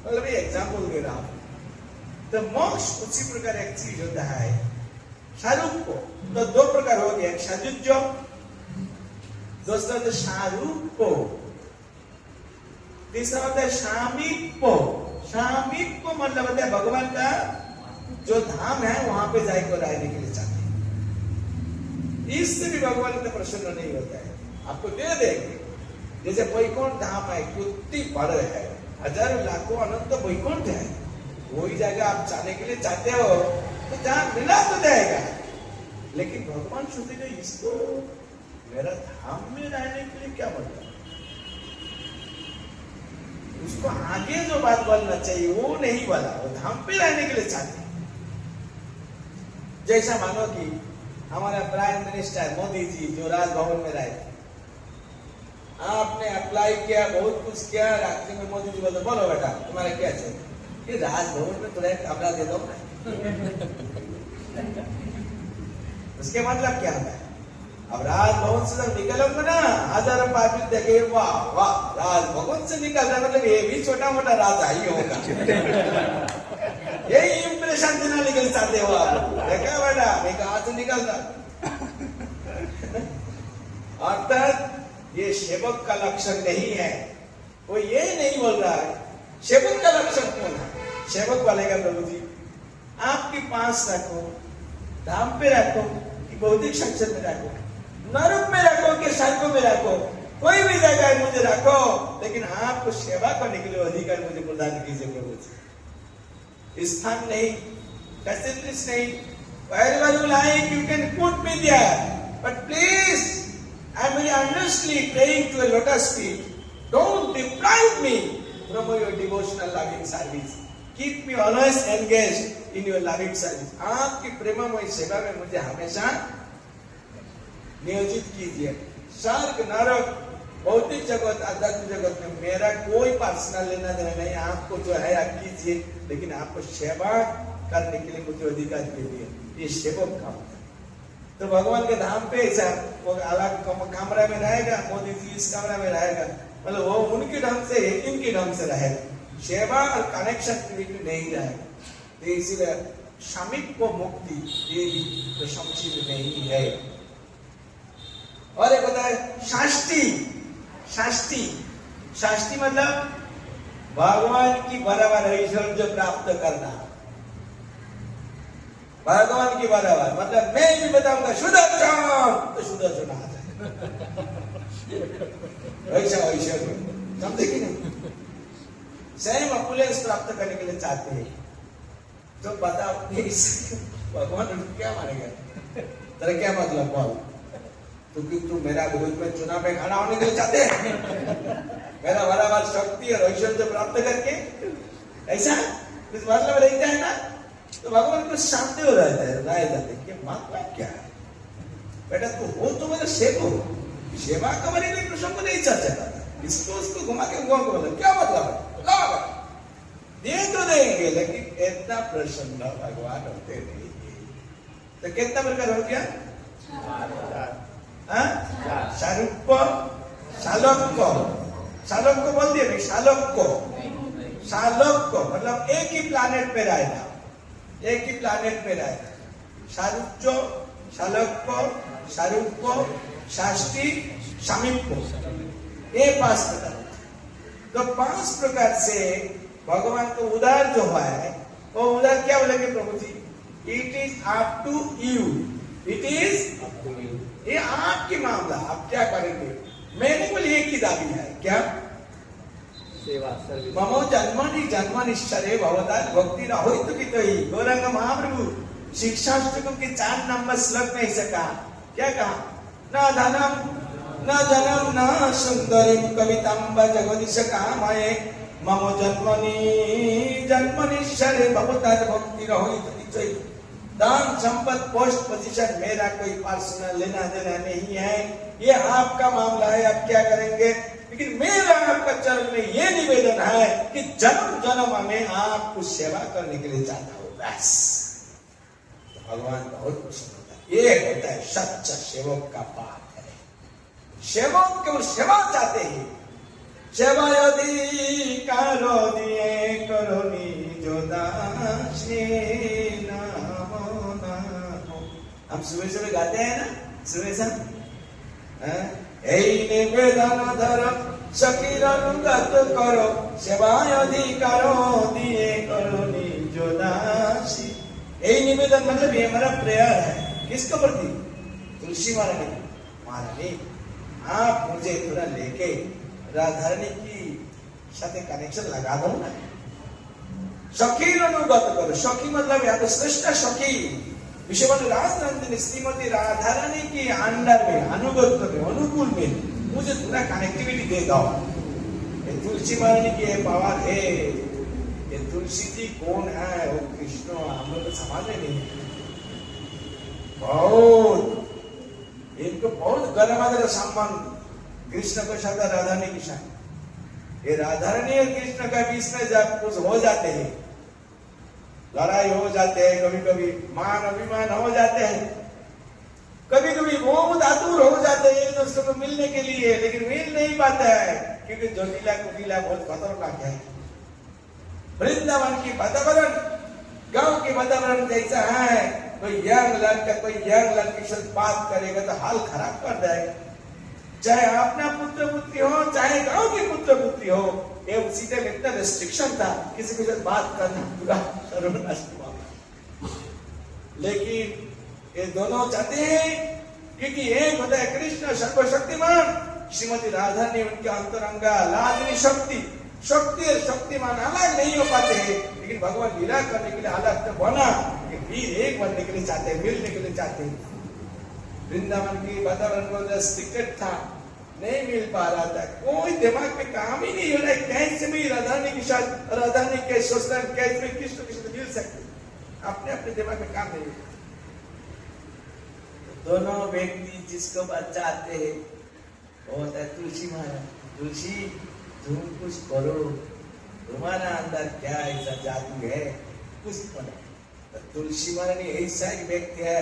मतलब ये एग्जाम्पल दे रहा हूं। तो मोक्ष उसी प्रकार एक चीज होता है। शारूप्य तो दो प्रकार हो गया, साजुज्य, दूसरा तो शारूप्य, तीसरा होता है शामीप्य। शामीप्य मतलब होता है भगवान का जो धाम है वहां पे जाकर रहने के लिए चाहते हैं। इससे भी भगवान इतना प्रसन्न नहीं होता है। आपको दे देंगे, जैसे वैकुंठ धाम है, कितनी बड़े है, हजारों लाखों अनंत वैकुंठ है, वही जगह आप जाने के लिए चाहते हो तो जहां मिला तो जाएगा। लेकिन भगवान सोचेगा इसको मेरा धाम में रहने के लिए क्या मतलब? उसको आगे जो बात बोलना चाहिए वो नहीं बोला, वो धाम पे रहने के लिए चाहते। जैसा मानो कि हमारा प्राइम मिनिस्टर मोदी जी जो राजभवन में रहे, आपने अप्लाई किया, बहुत कुछ किया, रात्रि में मोदी जी बोलते बोलो बेटा तुम्हारा क्या चाहिए? ये राजभवन में थोड़ा कमरा दे दो। उसके मतलब क्या होता है? अब राजभवन से जब निकलोगे ना, हजारों पार्टी देखे वाह वाह राजभवन से निकल रहा, मतलब ये भी छोटा मोटा राजा ही होगा। यही इंप्रेशन देना निकल चाहते हो आप। देखा बेटा मैं कहां से निकल रहा। अर्थात ये सेवक का लक्षण नहीं है। वो ये नहीं बोल रहा है सेवक का लक्षण कौन है? सेवक बोलेगा प्रभु जी आपके पास रखो, धाम पे रखो कि भौतिक संसार में रखो, नरक में रखो कि स्वर्ग में रखो, कोई भी जगह मुझे रखो, लेकिन आपको सेवा करने के लिए अधिकार मुझे प्रदान कीजिए प्रभु जी। स्थान नहीं, फैसिलिटीज नहीं, wherever you like you can put me there, but please I am very earnestly praying to a lotus feet, don't deprive me from your devotional loving service, keep me always engaged in your loving service। आपकी प्रेममय सेवा में मुझे हमेशा नियोजित कीजिए। स्वर्ग नरक भौतिक जगत आध्यात्मिक जगत में मेरा कोई पर्सनल लेना देना नहीं, आपको जो है आप कीजिए, लेकिन आपको सेवा करने के लिए मुझे अधिकार दीजिए। ये सेवक का होता है। तो भगवान के धाम पे ऐसा वो अलग कमरा में रहेगा, मोदी जी इस कमरा में रहेगा, मतलब वो उनके ढंग से इनके ढंग से रहेगा, सेवा और कनेक्शन नहीं रहेगा। तो इसीलिए शामिक को मुक्ति ये प्रशंसित नहीं है। और एक होता है शाष्टी। शाष्टी शाष्टी मतलब भगवान की बराबर ऐश्वर्य प्राप्त करना। भगवान की बराबर मतलब मैं भी बताऊंगा सुदर्शन तो सुदर्शन आ जाए, वैसा ऐश्वर्य। समझे कि नहीं? सेम अपुलेंस प्राप्त करने के लिए चाहते हैं तो बताओ इस भगवान क्या मानेगा? तेरा क्या मतलब बोल? तू मेरा विरोध में चुनाव में खड़ा होने के लिए चाहते हैं? मेरा बराबर शक्ति और ऐश्वर्य प्राप्त करके ऐसा कुछ मतलब रहता है ना, तो भगवान को शांति हो रहता है, राय जाते हैं मतलब क्या है बेटा, तू हो तो मेरा सेवक हो, सेवा करने के प्रसंग को नहीं चर्चा करता, इसको उसको घुमा के बोला क्या मतलब है? दे तो देंगे लेकिन इतना प्रसन्न भगवान होते नहीं। तो कितना प्रकार हो गया? शारूप शालोक को बोल दिए भाई, शालोक को मतलब एक ही प्लानेट पे रहना, एक ही प्लानेट पे रहना। शारूप शाष्टी शामीप, ये 5 प्रकार। तो 5 प्रकार से भगवान को उदार जो है वो उदार क्या बोलेंगे Prabhu ji? It is up to you, it is ये आपकी मामला, आप क्या करेंगे? मैंने बोली एक ही दाबी है क्या? सेवा सर्विस। ममो जन्मनिश्चरे भवता भक्ति रहोइतु कितोई। गौरंग महाप्रभु शिक्षाष्टकम के 4 नंबर श्लोक में ऐसा कहा, क्या कहा? न धनम न जनम न सुंदरिम कविताम जगदीश कामये ममो जन्मनिश्चरे भवता भक्ति रहोइतु कितोई। दान संपत्ति पोस्ट पोजीशन मेरा कोई पर्सनल लेना देना नहीं है, ये आपका मामला है, आप क्या करेंगे? लेकिन मेरा आपका चरण में ये निवेदन है कि जन्म जन्म में आपको सेवा करने के लिए चाहता हूं, बस। तो भगवान बहुत प्रसन्न होता है। ये होता है सच्चा सेवक का पाप है। सेवक केवल सेवा चाहते हैं। सेवा यदि करो दिए करो निजो दासी नामो नामो। हम सुबह सुबह गाते हैं ना, सुबह से निवेदन धर सखीर अनुगत करो सेवा अधिकार दिए करो निज दासी। यही निवेदन मतलब ये हमारा प्रेयर है। किसके प्रति? तुलसी महारानी आप मुझे थोड़ा लेके राधारानी की साथ कनेक्शन लगा दो ना। सखीर अनुगत करो, सखी मतलब यहाँ पे श्रेष्ठ सखी विश्वबंधु राजनंदिनी श्रीमती राधारानी की अंडर में, अनुगत में, अनुकूल में मुझे थोड़ा कनेक्टिविटी दे दो। ये तुलसी महारानी की पावर है। ये तुलसी जी कौन है? वो कृष्ण, हम लोग समझ में नहीं। बहुत इनको बहुत गर्मागर संबंध कृष्ण के साथ राधारानी के साथ। ये राधारानी और कृष्ण का बीच में जब कुछ हो जाते हैं, लड़ाई हो जाते हैं, कभी कभी मान अभिमान हो जाते हैं, कभी कभी बहुत आतुर हो जाते हैं एक दूसरे को मिलने के लिए, लेकिन मिल नहीं पाता है क्योंकि जोशीला कुकीला बहुत खतरनाक है। वृंदावन की वातावरण गांव के वातावरण जैसा है, कोई यंग लड़का कोई यंग लड़की के साथ बात करेगा तो हाल खराब कर देगा। चाहे अपना पुत्र पुत्री हो चाहे गांव की पुत्र पुत्री हो, ये उसी टाइम इतना रेस्ट्रिक्शन था, किसी के साथ बात करना पूरा सर्वनाश हुआ। लेकिन ये दोनों चाहते हैं क्योंकि एक होता है कृष्ण सर्वशक्तिमान, श्रीमती राधारानी उनके अंतरंगा लादनी शक्ति। शक्ति और शक्तिमान अलग नहीं हो पाते हैं, लेकिन भगवान लीला करने के लिए अलग तो बना कि वीर एक बनने के लिए चाहते हैं, मिलने के लिए चाहते हैं। वृंदावन की वातावरण बहुत रिस्ट्रिक्टेड था, नहीं मिल पा रहा था, कोई दिमाग में काम ही नहीं हो रहा है कैसे भी राधारानी के साथ, राधारानी के सोचना कैसे भी कृष्ण के साथ मिल सकते, अपने अपने दिमाग में काम नहीं। दोनों व्यक्ति जिसको बच्चा आते हैं वो होता है तुलसी महाराज। तुलसी तुम कुछ करो, तुम्हारा अंदर क्या ऐसा जादू है, कुछ करो। तो तुलसी महाराज ऐसा एक व्यक्ति है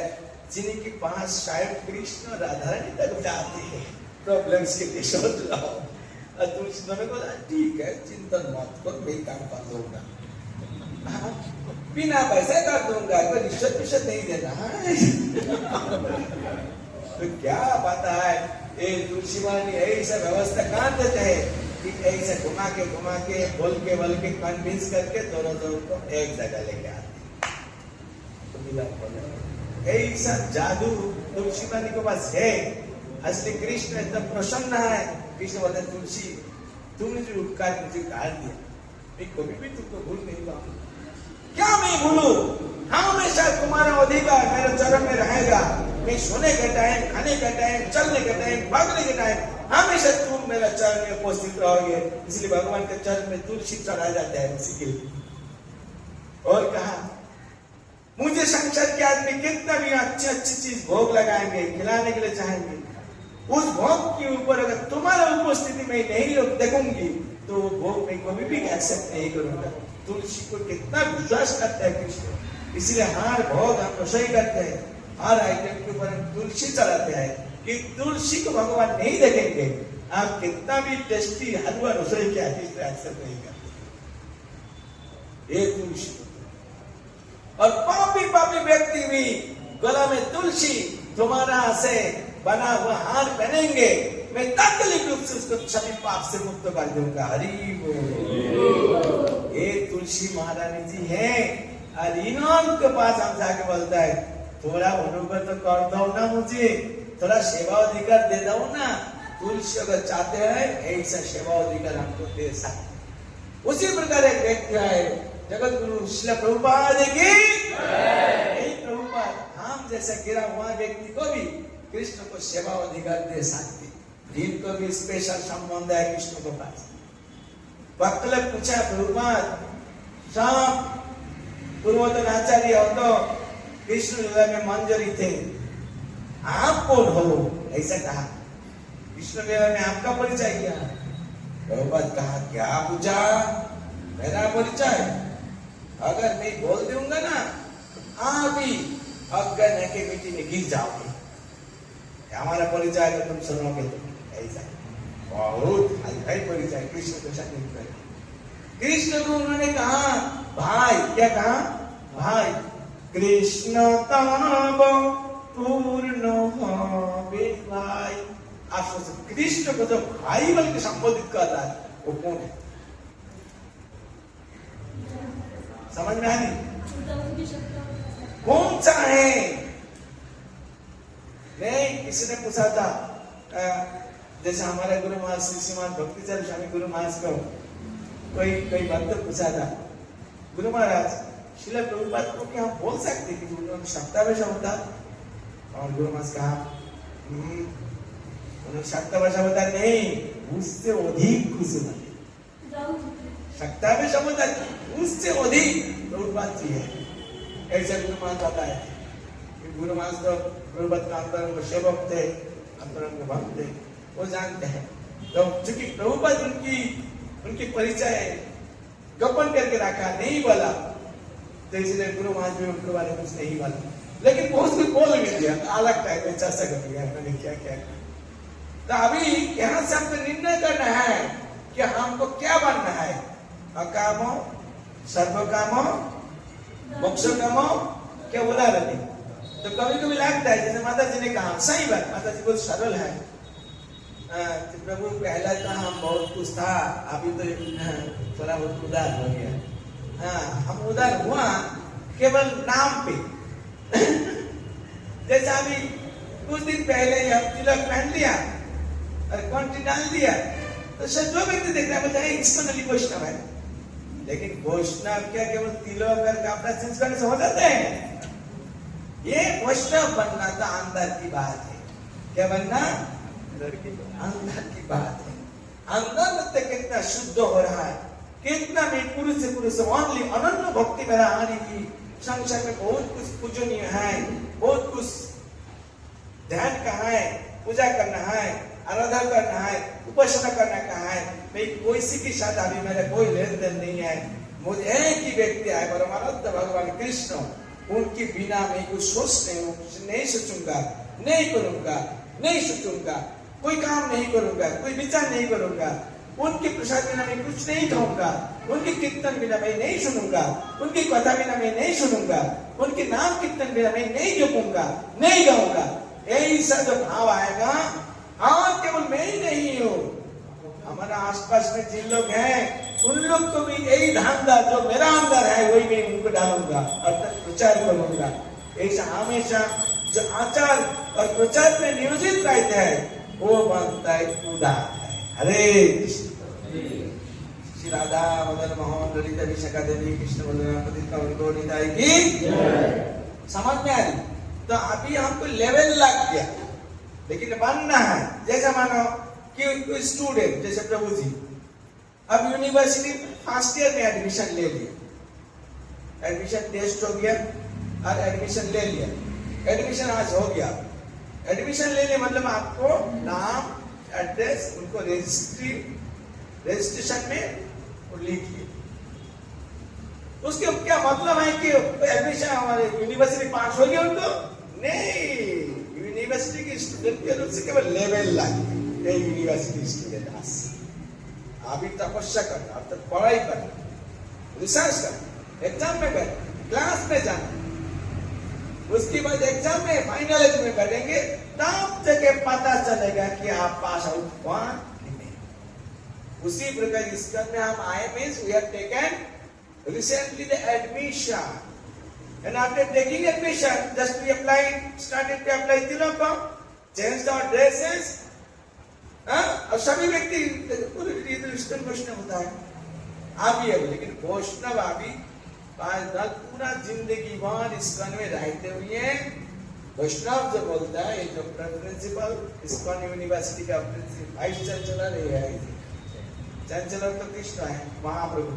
जिनके पास शायद कृष्ण राधारानी तक जाते हैं, प्रॉब्लम के लिए सोच रहा हूँ। और तुलसी महाराज को ठीक है चिंतन मत करो, मैं काम कर दूंगा, बिना पैसे कर दूंगा, कोई रिश्वत नहीं देना। तो क्या पता है ये तुलसी मानी ऐसा व्यवस्था कहाँ देते हैं कि ऐसे घुमा के बोल के कन्विंस करके दोनों को एक जगह लेके आते तो मिलाप हो जाए। ऐसा जादू तुलसी मानी के पास है। असली कृष्ण एकदम प्रसन्न है। कृष्ण बोलते तुलसी तुमने जो उपकार मुझे काट दिया मैं कभी भी तुमको भूल नहीं पाऊंगा। क्या मैं भूलू? हमेशा तुम्हारा अधिकार मेरे चरण में रहेगा। मैं सोने का टाइम, खाने का टाइम, चलने का टाइम, भागने का टाइम हमेशा तुम मेरा चरण में उपस्थित रहोगे। इसलिए भगवान के चरण में तुलसी चढ़ाया जाता है उसी के लिए। और कहा मुझे संसार के आदमी कितना भी अच्छी चीज भोग लगाएंगे, खिलाने के लिए चाहेंगे, उस भोग के ऊपर अगर तुम्हारा उपस्थिति में नहीं देखूंगी तो वो भोग मैं कभी भी एक्सेप्ट नहीं करूंगा। तुलसी को कितना विश्वास करता है कृष्ण, इसलिए हर भोग हम रसोई करते हैं, हर आइटम के ऊपर हम तुलसी चलाते हैं कि तुलसी को भगवान नहीं देखेंगे। आप कितना भी टेस्टी हलवा रसोई के आर्टिस्ट एक्सेप्ट नहीं करते। ये तुलसी और पापी व्यक्ति भी गला में तुलसी तुम्हारा से बना हुआ हार पहनेंगे, मैं तात्कालिक रूप से उसको सभी पाप से मुक्त कर दूंगा। हरि बोल। ये तुलसी महारानी जी हैं और इन्होंने पास हम जाके बोलता है थोड़ा अनुग्रह तो कर दो ना, मुझे थोड़ा सेवा अधिकार दे दो ना। तुलसी अगर चाहते हैं ऐसा सेवा अधिकार हमको दे सकते। उसी प्रकार एक व्यक्ति है जगत गुरु श्रील प्रभुपाद की प्रभुपाद हम जैसा गिरा हुआ व्यक्ति को भी कृष्ण को सेवा अधिकार दे सकते। जिनको भी स्पेशल संबंध है कृष्ण के पास। भक्त ने पूछा प्रभुपाद सब पूर्वोत्तर आचार्य हो तो कृष्ण लीला में मंजरी थे, आप कौन हो? ऐसा कहा। कृष्ण लीला में आपका परिचय क्या? प्रभुपाद कहा क्या पूछा? मेरा परिचय अगर मैं बोल दूंगा ना आप ही अज्ञान के मिट्टी में गिर जाओगे। हमारा परिचय अगर तुम सुनोगे तो ऐसा बहुत हाई परिचय कृष्ण के साथ। कृष्ण को उन्होंने कहा भाई, क्या कहा? भाई कृष्ण तब पूर्ण भाई। आप सोचो कृष्ण को जो भाई बल के संबोधित कर रहा है वो कौन है? समझ में आई? कौन सा है? नहीं, किसी ने पूछा था जैसे हमारे गुरु महाराज श्री श्रीमान भक्तिचरण स्वामी गुरु महाराज को कोई भक्त पूछा था, गुरु महाराज श्रील प्रभुपाद को क्या हम बोल सकते कि उन्होंने शब्दावेशा होता? और गुरु महाराज कहा उन्होंने शब्दावेशा होता नहीं, उससे अधिक कुछ नहीं। शब्दावेशा होता उससे अधिक प्रभुपाद जी है। ऐसे गुरु महाराज बताया कि गुरु महाराज तो प्रभुपाद का अंतरंग सेवक थे, अंतरंग भक्त थे, वो जानते हैं। तो चूंकि प्रभुपाद उनकी परिचय गपन करके रखा, नहीं बोला, तो इसलिए गुरु महाराज भी उनके बारे में कुछ नहीं बोला, लेकिन बहुत कुछ बोल भी दिया। अलग टाइप में चर्चा कर दिया मैंने क्या क्या। तो अभी यहाँ से हमको निर्णय करना है कि हमको क्या बनना है। अकामो सर्वकामो मोक्ष कामो क्या बोला रही। तो कभी कभी लगता है जैसे माता जी ने कहा, सही बात, माता जी बहुत सरल है। प्रभु पहला था हम बहुत कुछ था, अभी तो थोड़ा बहुत उदार हो गया। हाँ, हम उदार हुआ केवल नाम पे। जैसा अभी कुछ दिन पहले हम तिलक पहन लिया और कंठी डाल दिया, तो शायद जो व्यक्ति देख रहा है बोलता है इसमें नली वैष्णव है। लेकिन वैष्णव क्या केवल तिलक और कपड़ा चेंज करने से हो जाता है? ये वैष्णव बनना तो अंदर की बात है। क्या बनना? अंदर की बात है। अंदर में कितना शुद्ध हो रहा है, कितना मैं पुरुष से पुरुष ओनली अनन्य भक्ति मेरा आने की। संसार में बहुत कुछ पूजनीय है, बहुत कुछ ध्यान का है, पूजा करना है, आराधना करना है, उपासना करना का है। मैं किसी के साथ अभी मेरा कोई लेन देन नहीं है। मुझे एक ही व्यक्ति है परमानंद भगवान कृष्ण, उनके बिना मैं कुछ सोच नहीं सोचूंगा, नहीं करूंगा, नहीं सोचूंगा, कोई काम नहीं करूंगा, कोई विचार नहीं करूंगा। उनके प्रसाद बिना मैं कुछ नहीं खाऊंगा, उनके कीर्तन बिना मैं नहीं सुनूंगा, उनकी कथा बिना मैं नहीं सुनूंगा, उनके नाम कीर्तन बिना मैं नहीं जपूंगा, नहीं गाऊंगा। ऐसा जो भाव आएगा, हाँ केवल मैं ही नहीं हूँ, हमारा आसपास में जिन लोग हैं उन लोग को भी यही धंधा जो मेरा अंदर है वही मैं उनको डालूंगा अर्थात प्रचार करूंगा। ऐसा हमेशा जो आचार और प्रचार में नियोजित रहते हैं वो बनता है उदार है। हरे कृष्ण। श्री राधा मदन मोहन ललिता विशाखा देवी कृष्ण बलराम की समझ में आ रही। तो अभी हमको लेवल लग गया, लेकिन बनना है। जैसे मानो कि स्टूडेंट जैसे प्रभु जी अब यूनिवर्सिटी फर्स्ट ईयर में एडमिशन ले लिया, एडमिशन टेस्ट हो गया और एडमिशन ले लिया, एडमिशन आज हो गया। एडमिशन ले लिया मतलब आपको नाम एड्रेस उनको रजिस्ट्रेशन में लिखिए। उसके क्या मतलब है कि एडमिशन हमारे यूनिवर्सिटी पास हो गया उनको? नहीं, यूनिवर्सिटी के स्टूडेंट के रूप से केवल लेवल लाइए यूनिवर्सिटी स्टूडेंट। अभी तपस्या करना, अब तक पढ़ाई करना, रिसर्च करना, एग्जाम में बैठना, क्लास में जाना, उसके बाद एग्जाम में फाइनल में बैठेंगे, तब जगह पता चलेगा कि आप पास आउट हुआ कि नहीं। उसी प्रकार इसका में हम आए means we have taken recently the admission, and after taking admission just we applied, started to apply Tilakam, changed our dresses, अब सभी व्यक्ति पूरे क्रिश्चियन वैष्णव होता है अभी अभी, लेकिन वैष्णव अभी पूरा जिंदगी भर इस्कॉन में रहते हुए वैष्णव जो बोलता है, जो प्रिंसिपल इस्कॉन यूनिवर्सिटी का वाइस चांसलर है, चांसलर तो कृष्ण है महाप्रभु,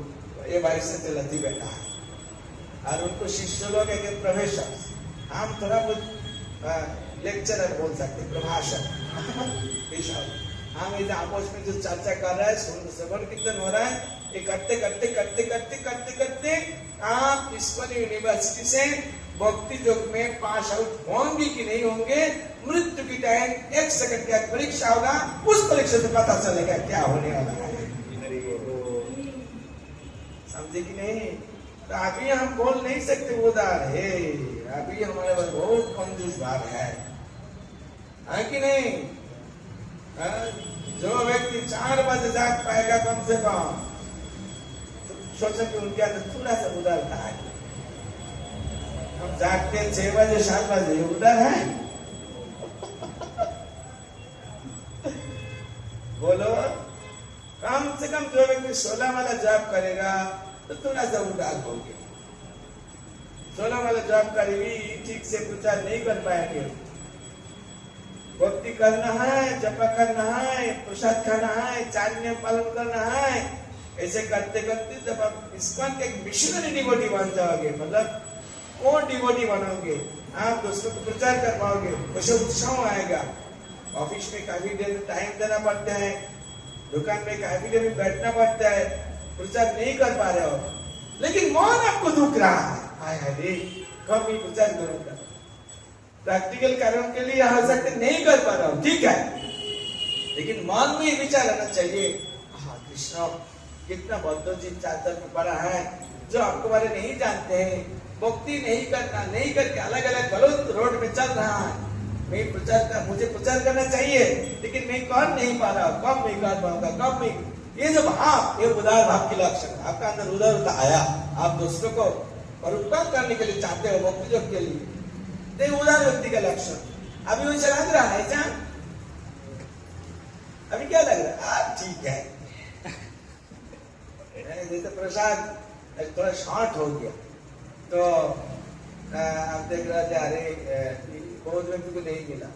ये वाइस चांसलर जी बैठा है और उनको शिष्य लोग है प्रोफेसर, हम थोड़ा बहुत लेक्चरर बोल सकते, प्रभाषक। हम इधर आपस में जो चर्चा कर रहा है, श्रवण कीर्तन हो रहा है, ये करते करते करते करते करते करते आप इस्कॉन यूनिवर्सिटी से भक्ति योग में पास आउट होंगे कि नहीं होंगे, मृत्यु की टाइम 1 सेकंड का परीक्षा होगा, उस परीक्षा से पता चलेगा क्या होने वाला है। समझे कि नहीं? तो अभी हम बोल नहीं सकते उदार है, अभी हमारे पास बहुत कंजूस भाग है कि नहीं? जो व्यक्ति 4 बजे जाग पाएगा कम से कम, तो सोचो कि उनके अंदर थोड़ा सा उदारता है। हम जागते 6 बजे 7 बजे उदार है? बोलो, कम से कम जो व्यक्ति 16 वाला जॉब करेगा तो थोड़ा सा उदार होंगे। 16 वाला जॉब करेगी, ठीक से प्रचार नहीं कर पाएंगे, भक्ति करना है, जप करना है, प्रसाद खाना है, 4 नियम पालन करना है, ऐसे करते करते जब आप इस्कॉन के एक मिशनरी डिवोटी बन जाओगे, मतलब कौन डिवोटी बनोगे, आप दूसरों को प्रचार कर पाओगे, उसे उत्साह आएगा। ऑफिस में काफी देर टाइम देना पड़ता है, दुकान में काफी देर बैठना पड़ता है, प्रचार नहीं कर पा रहे हो, लेकिन मन आपको दुख रहा है, अरे कब भी प्रचार करूंगा, प्रैक्टिकल कारण के लिए हो सकते नहीं कर पा रहा हूं, ठीक है, लेकिन मन में विचार आना चाहिए, हाँ कृष्ण कितना बद्धोजीत चाचर में पड़ा है, जो आपके बारे नहीं जानते हैं, भक्ति नहीं करना, नहीं करके अलग अलग गलत रोड में चल रहा है, मुझे प्रचार करना चाहिए, लेकिन मैं कर नहीं पा रहा, कब मैं कर पाऊंगा, कब मैं, ये जो भाव, ये उदार भाव की लक्षण, आपका अंदर उदारता आया, आप दूसरों को परोपकार करने के लिए चाहते हो, भक्ति योग के लिए, तो उदार व्यक्ति का लक्षण। अभी वो चला रहा है क्या? अभी क्या लग रहा है? ठीक है, जैसे प्रसाद थोड़ा शॉर्ट हो गया, तो आप देख रहे थे, अरे बहुत व्यक्ति को नहीं मिला,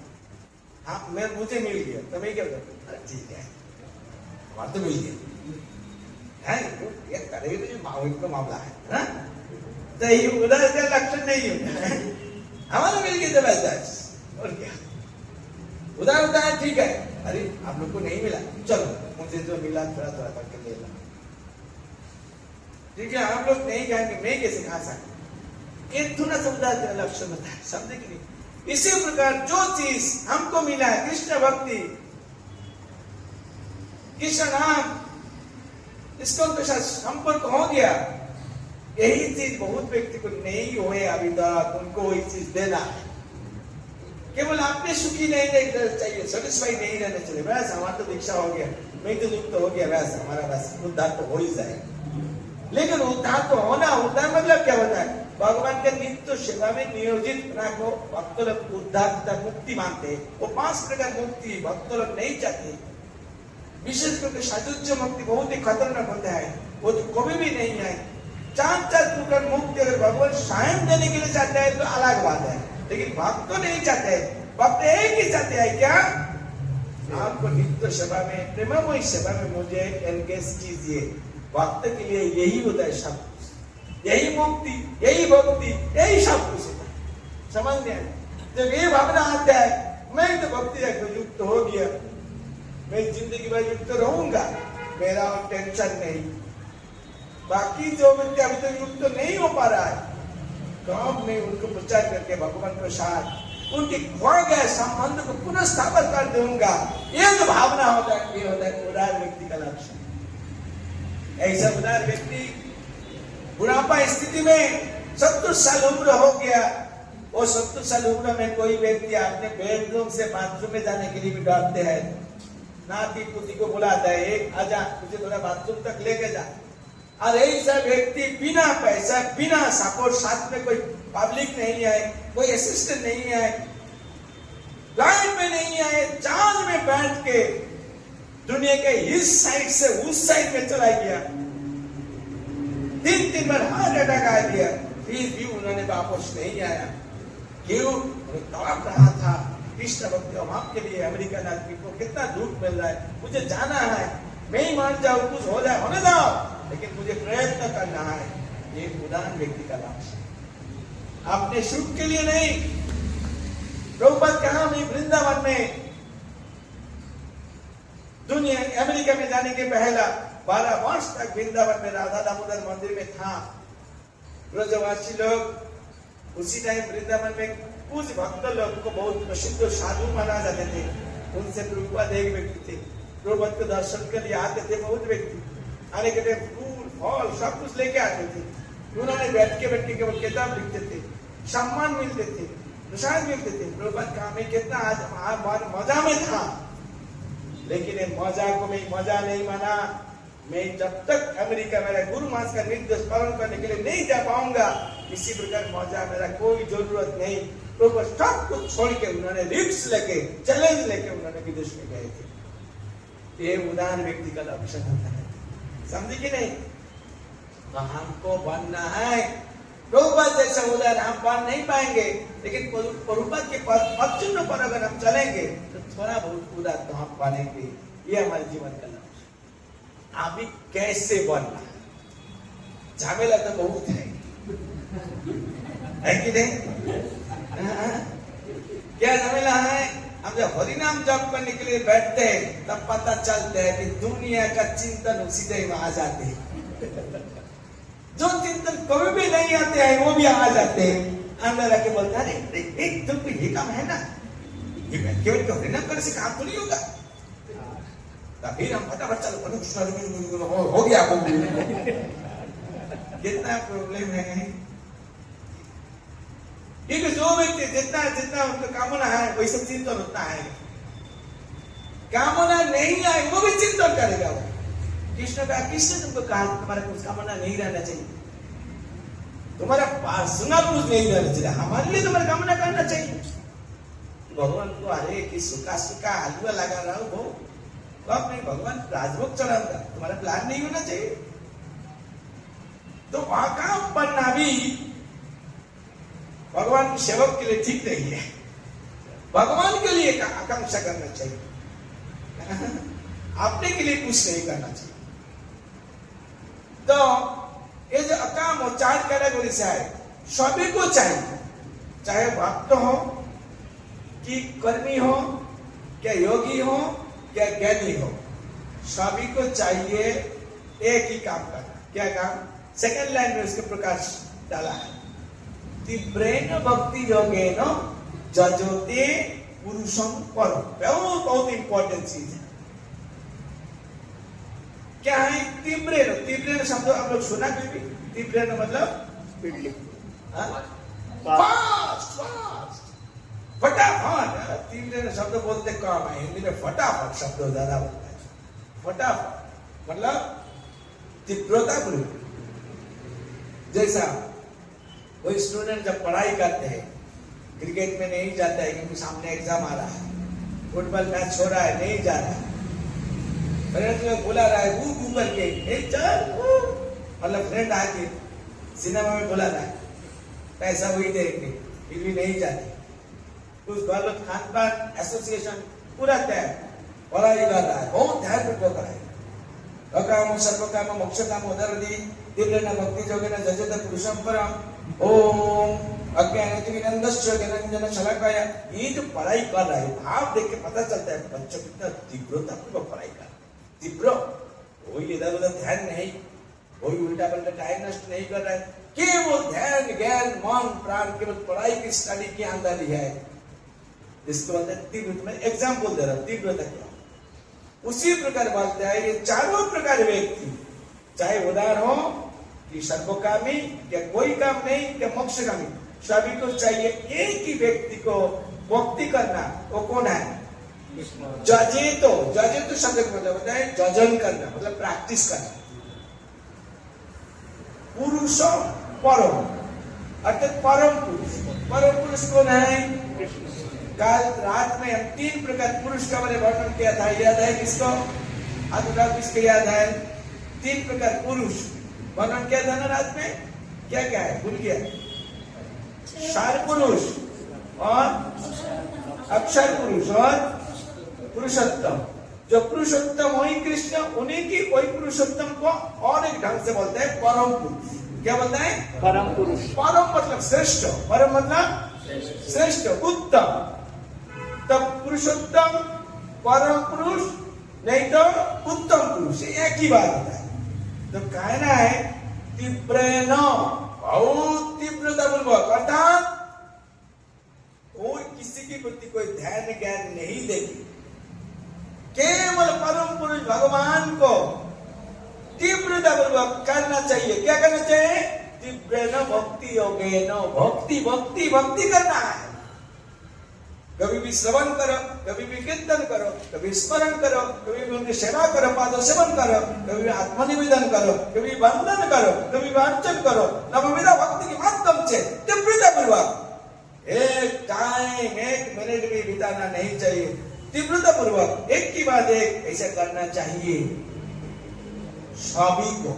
हाँ मुझे मिल गया, तो मैं क्या करता, ठीक है हमारा तो मिल गया है, करेगी तो माहौल का मामला है ना? तो ये उदार का लक्षण नहीं है, हमारा मिल गया जबरदस्त, और क्या उदार होता है, ठीक है, अरे आप लोग को नहीं मिला, चलो मुझे जो मिला थोड़ा थोड़ा करके ले लो, ठीक है, आप लोग नहीं कहेंगे मैं कैसे खा सकता, ये थोड़ा सा उदार का लक्षण होता है, समझे कि नहीं? इसी प्रकार जो चीज हमको मिला है, कृष्ण भक्ति, कृष्ण नाम, इसको उनके साथ संपर्क हो गया, यही चीज बहुत व्यक्ति को नहीं हुए अभी तक, उनको वही चीज देना है, केवल आपने सुखी नहीं रहना चाहिए, सेटिस्फाई नहीं रहना चाहिए, बस हमारा तो दीक्षा हो गया, मैं तो युक्त हो गया, बस हमारा बस उद्धार तो हो ही जाएगा। लेकिन उद्धार तो होना, उद्धार मतलब क्या होता है? भगवान के नित्य सेवा में नियोजित रखो। भक्त लोग उद्धार तथा मुक्ति मानते हैं, वो 5 प्रकार मुक्ति भक्त लोग नहीं चाहते। विशेष करके साजुज्य मुक्ति बहुत ही खतरनाक होता है, वो तो कभी भी नहीं आए। 4 प्रकार मुक्ति अगर भगवान स्वयं देने के लिए चाहते हैं तो अलग बात है, लेकिन भक्त तो नहीं चाहते। भक्त एक ही चाहते हैं, क्या? आपको नित्य सेवा में, प्रेममय सेवा में मुझे एंगेज कीजिए। भक्त के लिए यही होता है सब कुछ, यही मुक्ति, यही भक्ति, यही सब कुछ होता है। समझ गए? जब ये भावना आता है, मैं तो भक्ति युक्त हो गया, मैं जिंदगी भर युक्त रहूंगा, मेरा और टेंशन नहीं। बाकी जो व्यक्ति अभी तो युक्त नहीं हो पा रहा है, तो अब मैं उनको प्रचार करके भगवान के साथ उनके खो गए संबंध को पुनः स्थापित कर दूंगा। ये जो भावना होता है, ये होता है उदार व्यक्ति का लक्षण। ऐसा उदार व्यक्ति बुढ़ापा स्थिति में 70 साल उम्र हो गया, और 70 साल उम्र में कोई व्यक्ति अपने बेडरूम से बाथरूम में जाने के लिए भी डरते हैं। नाती पुती को बुलाता है, एक आजा मुझे थोड़ा बाथरूम तक लेके जा। और ऐसा व्यक्ति बिना पैसा, बिना सपोर्ट, साथ में कोई पब्लिक नहीं आए, कोई असिस्टेंट नहीं आए, लाइन में नहीं आए, चांद में बैठ के दुनिया के इस साइड से उस साइड में चला गया। 3 बार हार्ट अटैक आ गया, फिर भी उन्होंने वापस नहीं आया। क्यों? तड़प रहा था कृष्ण भक्ति। हम आपके लिए अमेरिकन आदमी को कितना दुख मिल रहा है, मुझे जाना है, मैं ही मान जाऊं, कुछ हो जाए होने दो, लेकिन मुझे प्रयत्न करना है। ये उदार व्यक्ति का लक्ष्य, अपने सुख के लिए नहीं। प्रभुपाद कहा, मैं वृंदावन में दुनिया अमेरिका में जाने के पहला 12 वर्ष तक वृंदावन में राधा दामोदर मंदिर में था। ब्रजवासी लोग उसी टाइम वृंदावन में कुछ भक्त लोग को बहुत प्रसिद्ध साधु माना जाते थे। उनसे प्रभुपाद एक व्यक्ति थे, प्रभुपाद के दर्शन के लिए आते थे बहुत व्यक्ति। आने के टाइम फूल फल सब कुछ लेके आते थे। उन्होंने बैठ के केवल किताब लिखते थे, सम्मान मिलते थे, प्रसाद मिलते थे। प्रभुपाद का मैं कितना आज मजा में था, लेकिन ये मजा को मैं मजा नहीं माना। मैं जब तक अमेरिका मेरा गुरु मास का निर्देश पालन करने के लिए नहीं जा पाऊंगा, इसी प्रकार मजा मेरा कोई जरूरत नहीं। तो सब कुछ छोड़ के उन्होंने रिस्क लेके, चैलेंज लेके उन्होंने विदेश में गए थे। ये उदार व्यक्ति का लक्षण होता है, समझे कि नहीं? तो हमको बनना है प्रभुपाद जैसा उदार। हम बन नहीं पाएंगे, लेकिन प्रभुपाद के पद चिन्ह पर अगर हम चलेंगे तो थोड़ा बहुत उदार तो हम बनेंगे। ये हमारे जीवन का लक्ष्य। अभी कैसे बनना, झमेला तो बहुत है कि नहीं? क्या झमेला है? हम जब हरिनाम जप करने के लिए बैठते हैं तब पता चलता है कि दुनिया का चिंतन सीधे में आ जाते हैं। जो चिंतन कभी भी नहीं आते हैं वो भी आ जाते हैं। अंदर आके बोलता है, अरे तुमको ये काम है ना, ये केवल क्यों हरिनाम करने से काम तो नहीं होगा। फिर हम फटाफट चलो हो गया। कितना प्रॉब्लम है, क्योंकि जो व्यक्ति जितना जितना उनका कामना है वैसे चिंतन होता है। कामना नहीं आए वो भी चिंतन करेगा। वो कृष्ण का, कृष्ण तुमको कहा तुम्हारा कुछ कामना नहीं रहना चाहिए, तुम्हारा पर्सनल कुछ नहीं रहना चाहिए, हमारे लिए तुम्हारा कामना करना चाहिए। भगवान को अरे कि सूखा सूखा हलवा लगा रहा हो वो, अब नहीं भगवान राजभोग चढ़ाऊंगा, तुम्हारा प्लान नहीं होना चाहिए। तो वहां काम बनना भी भगवान के सेवक के लिए ठीक नहीं है। भगवान के लिए आकांक्षा करना चाहिए, अपने के लिए कुछ नहीं करना चाहिए। तो ये जो अकाम हो 4 कैटेगरी से है, सभी को चाहिए, चाहे भक्त हो कि कर्मी हो, क्या योगी हो, क्या ज्ञानी हो, सभी को चाहिए एक ही काम करना। क्या काम? सेकंड लाइन में उसके प्रकाश डाला है, तीव्रेण भक्ति योगेन जजोते पुरुषम पर। बहुत इंपॉर्टेंट चीज है। क्या है तीव्रेण? तीव्रेण शब्द आप लोग सुना कभी? तीव्रेण मतलब फास्ट फास्ट। फटाफट 3 शब्द बोलते कम है, हिंदी में फटाफट शब्द ज्यादा बोलता है। फटाफट मतलब तीव्रता पूर्वक। जैसा कोई स्टूडेंट जब पढ़ाई करते हैं, क्रिकेट में नहीं जाता है क्योंकि सामने एग्जाम आ रहा है, फुटबॉल मैच हो रहा है नहीं जा रहा है, फ्रेंड में बुला रहा है वो करके चल, मतलब फ्रेंड आके सिनेमा में बुला रहा है, पैसा वही देंगे फिर भी नहीं जाते। उस गलत खान पान एसोसिएशन पूरा तय पढ़ाई कर रहा है, बहुत ध्यान पूर्वक कराए। अकाम सर्वकाम मोक्षकाम उदरदी तीव्रेण भक्ति जोगेन जजते पुरुषं परम ओम अज्ञानतिविनंदस्य ज्ञानंजन शलाकाय। ये जो पढ़ाई कर रहा है भाव देख के पता चलता है बच्चों कितना तीव्रता पूर्वक पढ़ाई कर, तीव्र, कोई इधर उधर ध्यान नहीं, कोई उल्टा पलटा टाइम नष्ट नहीं कर रहा है, केवल ध्यान ज्ञान मन प्राण केवल पढ़ाई की स्टडी के अंदर ही है। इसको बोलते हैं तीव्रता। मैं एग्जाम्पल दे रहा हूं तीव्रता क्या। उसी प्रकार बोलते हैं ये चारों प्रकार व्यक्ति, चाहे उदार हो कि सर्वकामी क्या कोई काम नहीं क्या मोक्षकामी, सभी को चाहिए एक ही व्यक्ति को भक्ति करना। वो कौन है? जजेतो शब्द का मतलब होता है जजन करना, मतलब प्रैक्टिस करना। पुरुष परम अर्थात परम पुरुष। परम पुरुष कौन है? कल रात में हम 3 प्रकार पुरुष का मैंने वर्णन किया था, याद है किसको? आज उठा किसको याद है? 3 प्रकार पुरुष वर्णन किया था ना रात में, क्या क्या है भूल गया? सार पुरुष और अक्षर पुरुष और पुरुषोत्तम। जो पुरुषोत्तम वही कृष्ण, उन्हीं की वही पुरुषोत्तम को और एक ढंग से बोलते हैं परम पुरुष। क्या बोलते हैं? परम पुरुष। परम मतलब श्रेष्ठ, परम मतलब श्रेष्ठ उत्तम। तब पुरुषोत्तम परम पुरुष नहीं तो उत्तम पुरुष, एक ही बात होता है। तो कहना है तीव्रेण, बहुत तीव्रता पूर्वक, अर्थात कोई किसी की बुद्धि कोई ध्यान ज्ञान नहीं देगी, केवल परम पुरुष भगवान को तीव्रता पूर्वक करना चाहिए। क्या करना चाहिए? तीव्रेण भक्ति योगेन, भक्ति भक्ति भक्ति करना है। कभी भी श्रवण करो, कभी भी कीर्तन करो, कभी स्मरण करो, कभी भी उनकी सेवा करो, पादों सेवन करो, कभी भी आत्मनिवेदन करो, कभी वंदन करो, कभी अर्चन करो, नवविधा भक्ति के माध्यम से तीव्रता पूर्वक। एक टाइम 1 मिनट भी बिताना नहीं चाहिए, तीव्रता पूर्वक एक की बाद एक ऐसा करना चाहिए सभी को।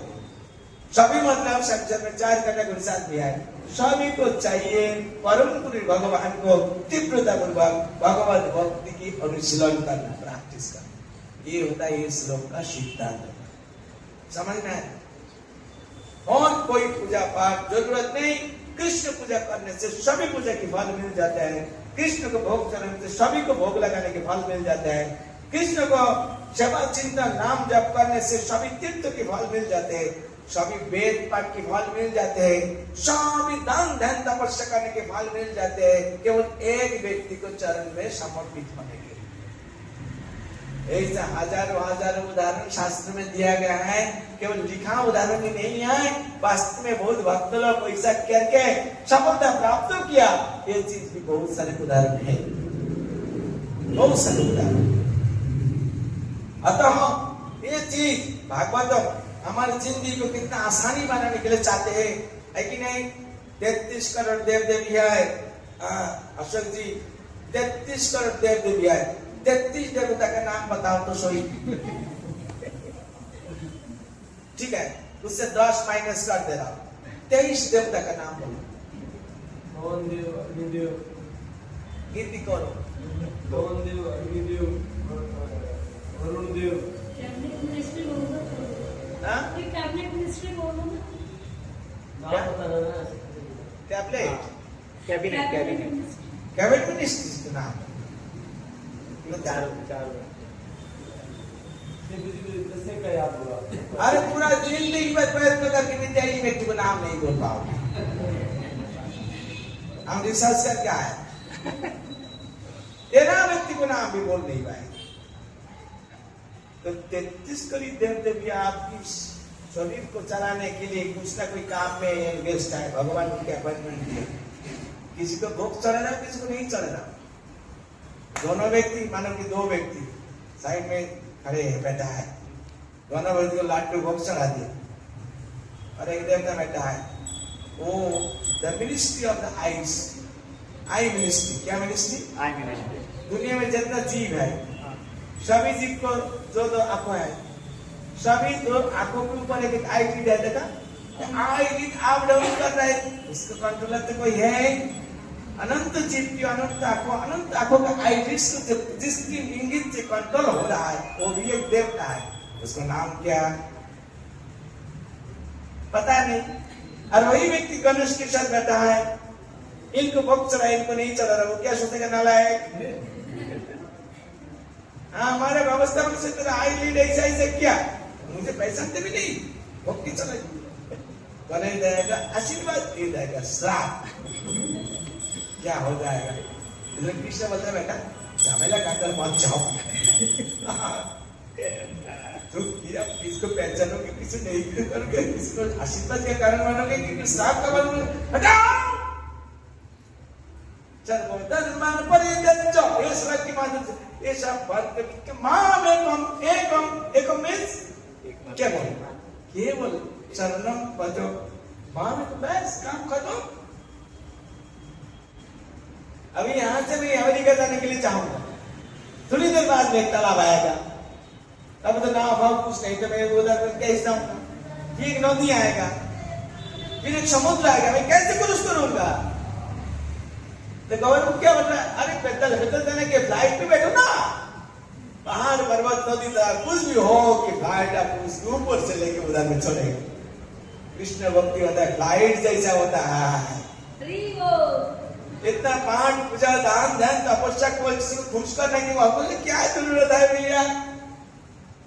सभी मतलब संसार में 4 कैटेगरी साथ भी है, सभी को चाहिए परम पुरुष भगवान को तीव्रता पूर्वक भगवत भक्ति की अनुशीलन करना, प्रैक्टिस करना। ये होता है इस श्लोक का सिद्धांत। समझना है? और कोई पूजा पाठ जरूरत नहीं, कृष्ण पूजा करने से सभी पूजा के फल मिल जाता है, कृष्ण को भोग चढ़ाने से सभी को भोग लगाने के फल मिल जाता है, कृष्ण को सेवा चिंतन नाम जप करने से सभी तीर्थ के फल मिल जाते हैं, सभी वेद पाठ के फल मिल जाते हैं, सभी दान ध्यान तपस्या करने के फल मिल जाते हैं, केवल एक व्यक्ति को चरण में समर्पित होने के लिए। ऐसा हजारों उदाहरण शास्त्र में दिया गया है, केवल लिखा उदाहरण ही नहीं है, वास्तव में बहुत भक्त लोग पैसा करके सफलता प्राप्त किया, ये चीज भी बहुत सारे उदाहरण है, बहुत सारे उदाहरण। अतः ये चीज भागवतम हमारी जिंदगी को कितना आसानी बनाने के लिए चाहते हैं, है कि नहीं? 33 करोड़ देव देवी है, अशोक जी 33 करोड़ देव देवी है, 33 देवता का नाम बताओ तो सोई। ठीक है, उससे 10 माइनस कर दे रहा हूं, 23 देवता का नाम बोलो। गिनती करो। वरुण देव, कैबिनेट मिनिस्ट्री बोलो ना। नाम बताना ना। टैबलेट, कैबिनेट कैबिनेट मिनिस्ट्री का नाम। चार कैसे क्या याद हुआ? अरे पूरा जिंदगी में प्रयत्न करके भी तेरी व्यक्ति को नाम नहीं बोल पाओगे। हम रिसर्च कर क्या है, 13 व्यक्ति को नाम भी बोल नहीं पाए। तो 33 करोड़ देव देवी आपकी शरीर को चलाने के लिए कुछ ना कोई काम में एंगेज है, भगवान उनके अपॉइंटमेंट दिए। किसी को भोग चढ़ेना, किसी को नहीं चढ़ेना, दोनों व्यक्ति, मानो कि दो व्यक्ति साइड में खड़े हैं, बैठा है, दोनों व्यक्ति को लाटू भोग चढ़ा दिया और एक देवता बैठा है। वो the ministry of the eyes, I ministry. क्या मिनिस्ट्री? आई मिनिस्ट्री। दुनिया में जितना जीव है सभी जीव को जो दो आंखें है, सभी दो आंखों के ऊपर एक आई लिड है। देखा आई लिड आप डाउन कर रहे हैं, उसका कंट्रोलर तो कोई है। अनंत जीव की अनंत आंखों का आई लिड्स को जिसकी इंगित से कंट्रोल हो रहा है वो भी एक देवता है। उसका नाम क्या पता नहीं। और वही व्यक्ति गणेश के साथ बैठा है, इनको भोग चढ़ा, इनको नहीं चढ़ा रहा, वो क्या सोचेगा? नालायक। हाँ, हमारे व्यवस्था में से तेरा आई लीड ऐसा क्या, मुझे पैसा दे भी नहीं, भोग की चला गणेश देगा आशीर्वाद, ये देगा श्राप। क्या हो जाएगा? इसलिए कृष्ण बोलता है बेटा झमेला काकर मत जाओ। तो इसको पहचानोगे, किसी नहीं करोगे, इसको आशीर्वाद के कारण मानोगे कि श्राप का मानोगे, हटाओ। चल बोलता मान पर ये श्राप की मानते ये सब बात करके माम एकम मीन्स क्या बोल? केवल चरणम बजो माम एक, बस काम खत्म। अभी यहां से मैं अमेरिका जाने के लिए चाहूंगा, थोड़ी देर बाद में एक तालाब आएगा, तब तो नाव भाव कुछ नहीं, तो मैं उधर कैसे जाऊंगा? फिर एक नदी आएगा, फिर एक समुद्र आएगा, मैं कैसे क्रॉस करूंगा? तो गवर्नमेंट क्या बोल रहा है? अरे पैदल जाने के फ्लाइट पे बैठो ना, पहाड़ पर्वत नदी कुछ भी हो कि फ्लाइट आप उसके ऊपर से लेके उधर में छोड़ेंगे। कृष्ण भक्ति होता है फ्लाइट जैसा होता है। इतना पाठ पूजा दान ध्यान तपस्या को खुश करने की बोले क्या जरूरत है भैया?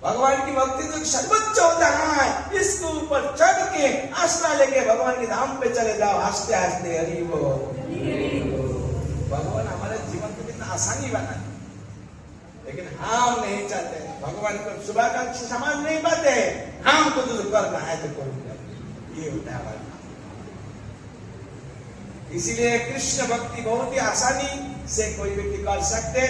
भगवान की भक्ति तो सर्वोच्च होता है, इसके ऊपर चढ़ के आसरा लेके भगवान के धाम पे चले जाओ, हंसते हंसते। हरि बोल। भगवान हमारे जीवन को कितना आसानी बना, लेकिन हम नहीं चाहते, भगवान को शुभाकांक्षी समझ नहीं पाते। हमको तो करना है तो करूंगा, ये होता है हमारा। इसीलिए कृष्ण भक्ति बहुत ही आसानी से कोई व्यक्ति कर सकते,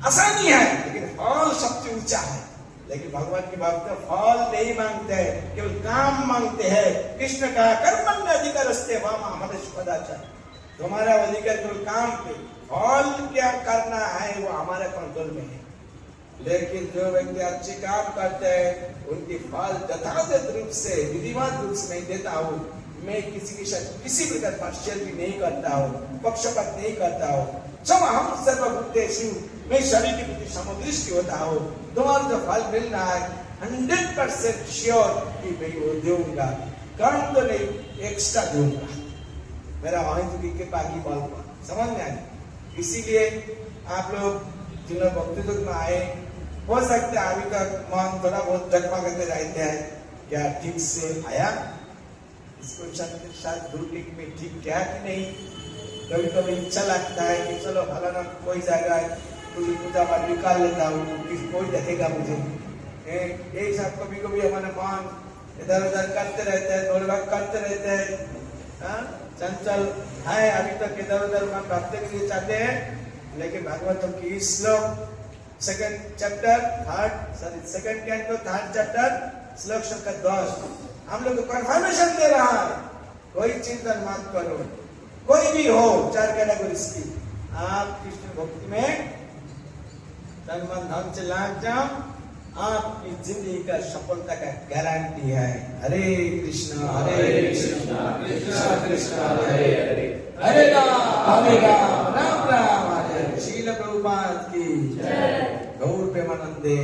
आसानी है, लेकिन फल सबसे ऊंचा है। लेकिन भगवान की भक्त फल नहीं मांगते हैं, केवल काम मांगते हैं। कृष्ण का कर्मण्यधिकारस्ते वामा मनुष्यपदाचार, तुम्हारा अधिकार केवल काम पे, फल क्या करना है वो हमारे कंट्रोल में है। लेकिन जो व्यक्ति अच्छे काम करते हैं उनकी फल यथार्थ रूप से विधिवत रूप से नहीं देता हूँ। मैं किसी के साथ किसी प्रकार पार्शियलिटी नहीं करता हूँ, पक्षपात नहीं करता हूँ। सम हम सर्वभूतेषु, मैं शरीर के प्रति समदृष्टि होता हूँ। तुम्हारा जो फल मिल रहा है 100% श्योर कि मैं वो दूंगा, कम तो नहीं, एक्स्ट्रा दूंगा। मेरा वहीं के बाकी बल पर समझ में आए। इसीलिए आप लोग जिन लोग भक्ति दुख में आए, हो सकता है अभी तक मन थोड़ा बहुत जगमगाते रहते हैं, क्या ठीक से आया? इसको शायद ढूंढने में ठीक क्या कि नहीं। कभी कभी इच्छा लगता है कि चलो फलाना कोई जगह है, तुझे पूजा पाठ निकाल लेता हूँ, कोई देखेगा मुझे। यही सब कभी कभी हमारे मन इधर उधर करते रहते हैं, दौड़ भाग करते रहते हैं। चंचल है, अभी तक इधर उधर मन भागने के लिए चाहते हैं। लेकिन भागवतम की श्लोक सेकंड कैंटो 3rd चैप्टर श्लोक संख्या 10 हम लोग को कन्फर्मेशन दे रहा है। कोई चिंता मत करो, कोई भी हो 4 कैटेगरीज की, आप कृष्ण भक्ति में तन मन धन से लाग जाओ, आपकी जिंदगी का सफलता का गारंटी है। हरे कृष्णा कृष्णा कृष्णा हरे हरे, हरे राम राम राम हरे। श्रील प्रभुपाद की जय, गौर प्रेमानंदे।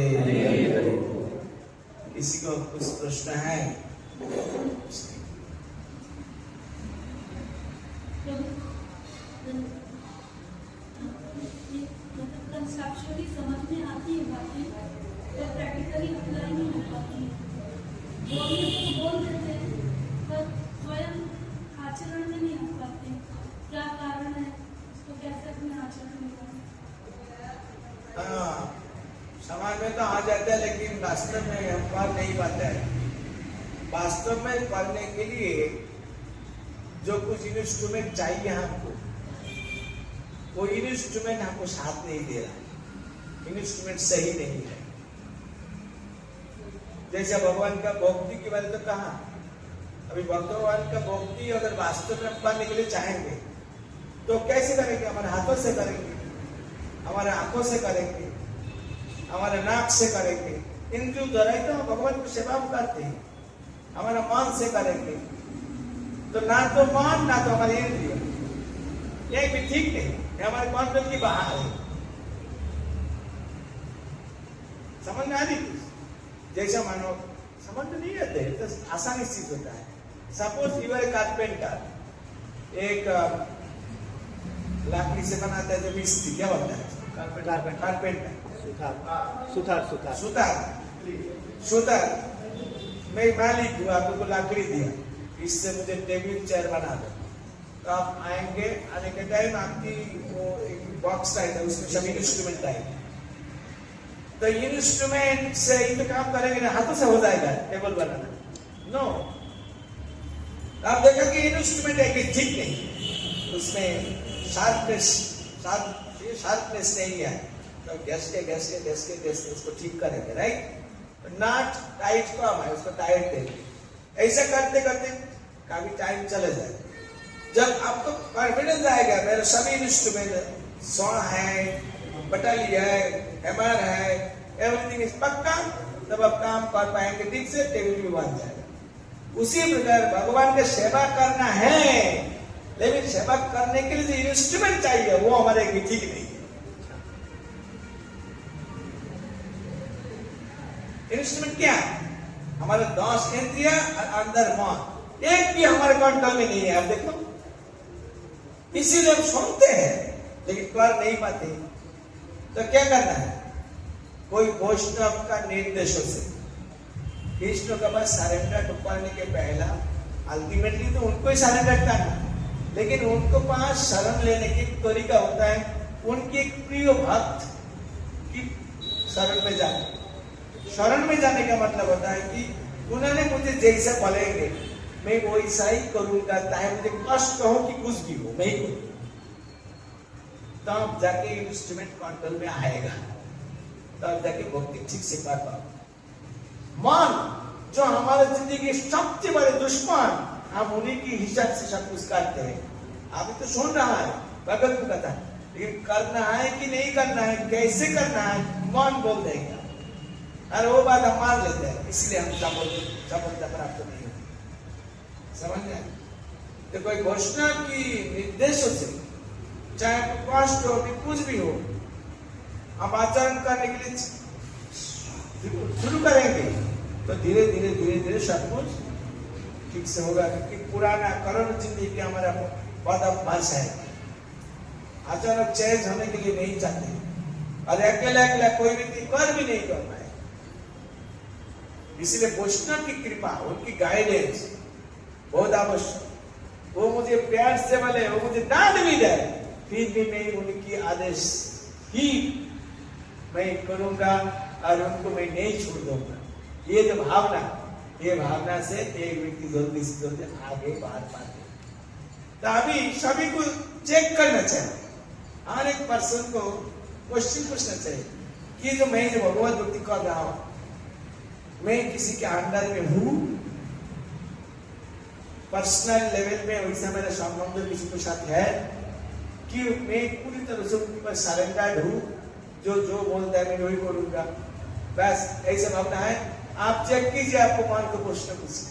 किसी को कुछ प्रश्न है? कंसेप्चुअली समझ में आती है बातें, पर प्रैक्टिकली अप्लाई नहीं हो पाती। वो भी बोल देते हैं पर स्वयं आचरण में नहीं आ पाते। क्या कारण है, उसको कैसे अपने आचरण में लाएं? समाज में तो आ जाता है, लेकिन वास्तव में हम कर नहीं पाते हैं। वास्तव में करने के लिए जो कुछ इंस्ट्रूमेंट चाहिए हमको, वो इंस्ट्रूमेंट हमको साथ नहीं दे रहा, इंस्ट्रूमेंट सही नहीं है। जैसे भगवान का भक्ति के बारे तो कहा, अभी भगवान का भक्ति अगर वास्तव में करने के लिए चाहेंगे तो कैसे करेंगे? हमारे हाथों से करेंगे, हमारे आंखों से करेंगे, हमारे नाक से करेंगे, इनके द्वारा ही तो हम भगवान की सेवा करते हैं। हमारा मन से करेंगे तो ना तो मन ना तो हमारे इंद्रिय, ये भी ठीक नहीं, हमारे कंट्रोल की बाहर है। समझ में आ रही? जैसा मानो समझ में नहीं आते तो आसानी से चीज होता है। Suppose you are a carpenter, एक लकड़ी से बनाता है जो मिस्त्री, क्या बोलता है? कारपेंटर। सुतार। मैं मालिक हूँ, आपको लकड़ी दिया, इससे मुझे टेबल चेयर बना दो, तो आप आएंगे, आने के टाइम आपकी वो एक बॉक्स आएगा, उसमें सभी इंस्ट्रूमेंट आएंगे, तो इंस्ट्रूमेंट से ही तो काम करेंगे ना, हाथों से हो जाएगा टेबल बनाना? नो। आप देखा कि इंस्ट्रूमेंट है कि ठीक नहीं, उसमें शार्पनेस नहीं है, तो घस के उसको ठीक करेंगे, राइट? नाट टाइट कम है, उसको टाइट देंगे। ऐसा करते करते काफी टाइम चले जाएगा। जब आपको कॉन्फिडेंस आएगा मेरे सभी इंस्ट्रूमेंट सौ है, बटाली है, हैमर है, एवरीथिंग इज पक्का, तब आप काम कर पाएंगे ठीक से, टेबल भी बन जाएगा। उसी प्रकार भगवान की सेवा करना है, लेकिन सेवा करने के लिए जो इंस्ट्रूमेंट चाहिए वो हमारे लिए ठीक नहीं है। इंस्ट्रूमेंट क्या? हमारे 10 इंद्रिय और अंदर मन, एक भी हमारे कंट्रोल में नहीं है। आप देखो, इसीलिए हम सुनते हैं लेकिन कर नहीं पाते। तो क्या करना है? कोई वैष्णव का निर्देशों से विष्णु का बस सरेंडर करने के पहला अल्टीमेटली तो उनको ही सरेंडर करना, लेकिन उनको पास शरण लेने की तरीका होता है उनकी एक प्रिय भक्त की शरण में जाना। शरण में जाने का मतलब होता है कि उन्होंने मुझे जैसा बोलेंगे मैं वैसा ही करूंगा, चाहे मुझे कष्ट हो कि कुछ भी हो, मैं ही करूंगा। तब जाके इंस्ट्रूमेंट कंट्रोल में आएगा, तब जाके भक्ति ठीक से कर पाओ। मन जो हमारे जिंदगी के सबसे बड़े दुश्मन, हम उन्हीं की हिसाब से सब कुछ करते हैं। अभी तो सुन रहा है भगवत कथा, लेकिन करना है कि नहीं करना है, कैसे करना है, मन बोल देगा, और वो बात हम मान लेते हैं, इसलिए हम सफलता प्राप्त नहीं होती। समझ में? तो कोई वैष्णव की निर्देशों से चाहे कष्ट हो कि कुछ भी हो, हम आचरण करने के लिए शुरू करेंगे तो धीरे धीरे सब कुछ ठीक से होगा। क्योंकि पुराना करोड़ जिंदगी के हमारा बहुत अभ्यास है, अचानक चेंज होने के लिए नहीं चाहते, और अकेला कोई व्यक्ति कर भी नहीं कर पाए। इसलिए वैष्णव की कृपा, उनकी गाइडेंस बहुत आवश्यक। वो मुझे प्यार से बोले, वो मुझे डांट भी जाए, फिर भी मैं उनकी आदेश ही मैं करूंगा और उनको मैं नहीं छोड़ दूंगा। ये जो भावना, ये भावना से एक व्यक्ति जल्दी से जल्दी आगे बढ़ पाते। तो अभी सभी को चेक करना चाहिए, हर एक पर्सन को क्वेश्चन पूछना चाहिए कि जो मैं जो भगवत भक्ति कर रहा हूं, मैं किसी के अंडर में हूं, पर्सनल लेवल में वैसा मेरा संबंध किसी के साथ है कि मैं पूरी तरह से उनके पास सरेंडर्ड हूं, जो बोलता है मैं वही करूंगा, बस ऐसा भावना है। आप चेक कीजिए, आपको मन को प्रश्न पूछिए,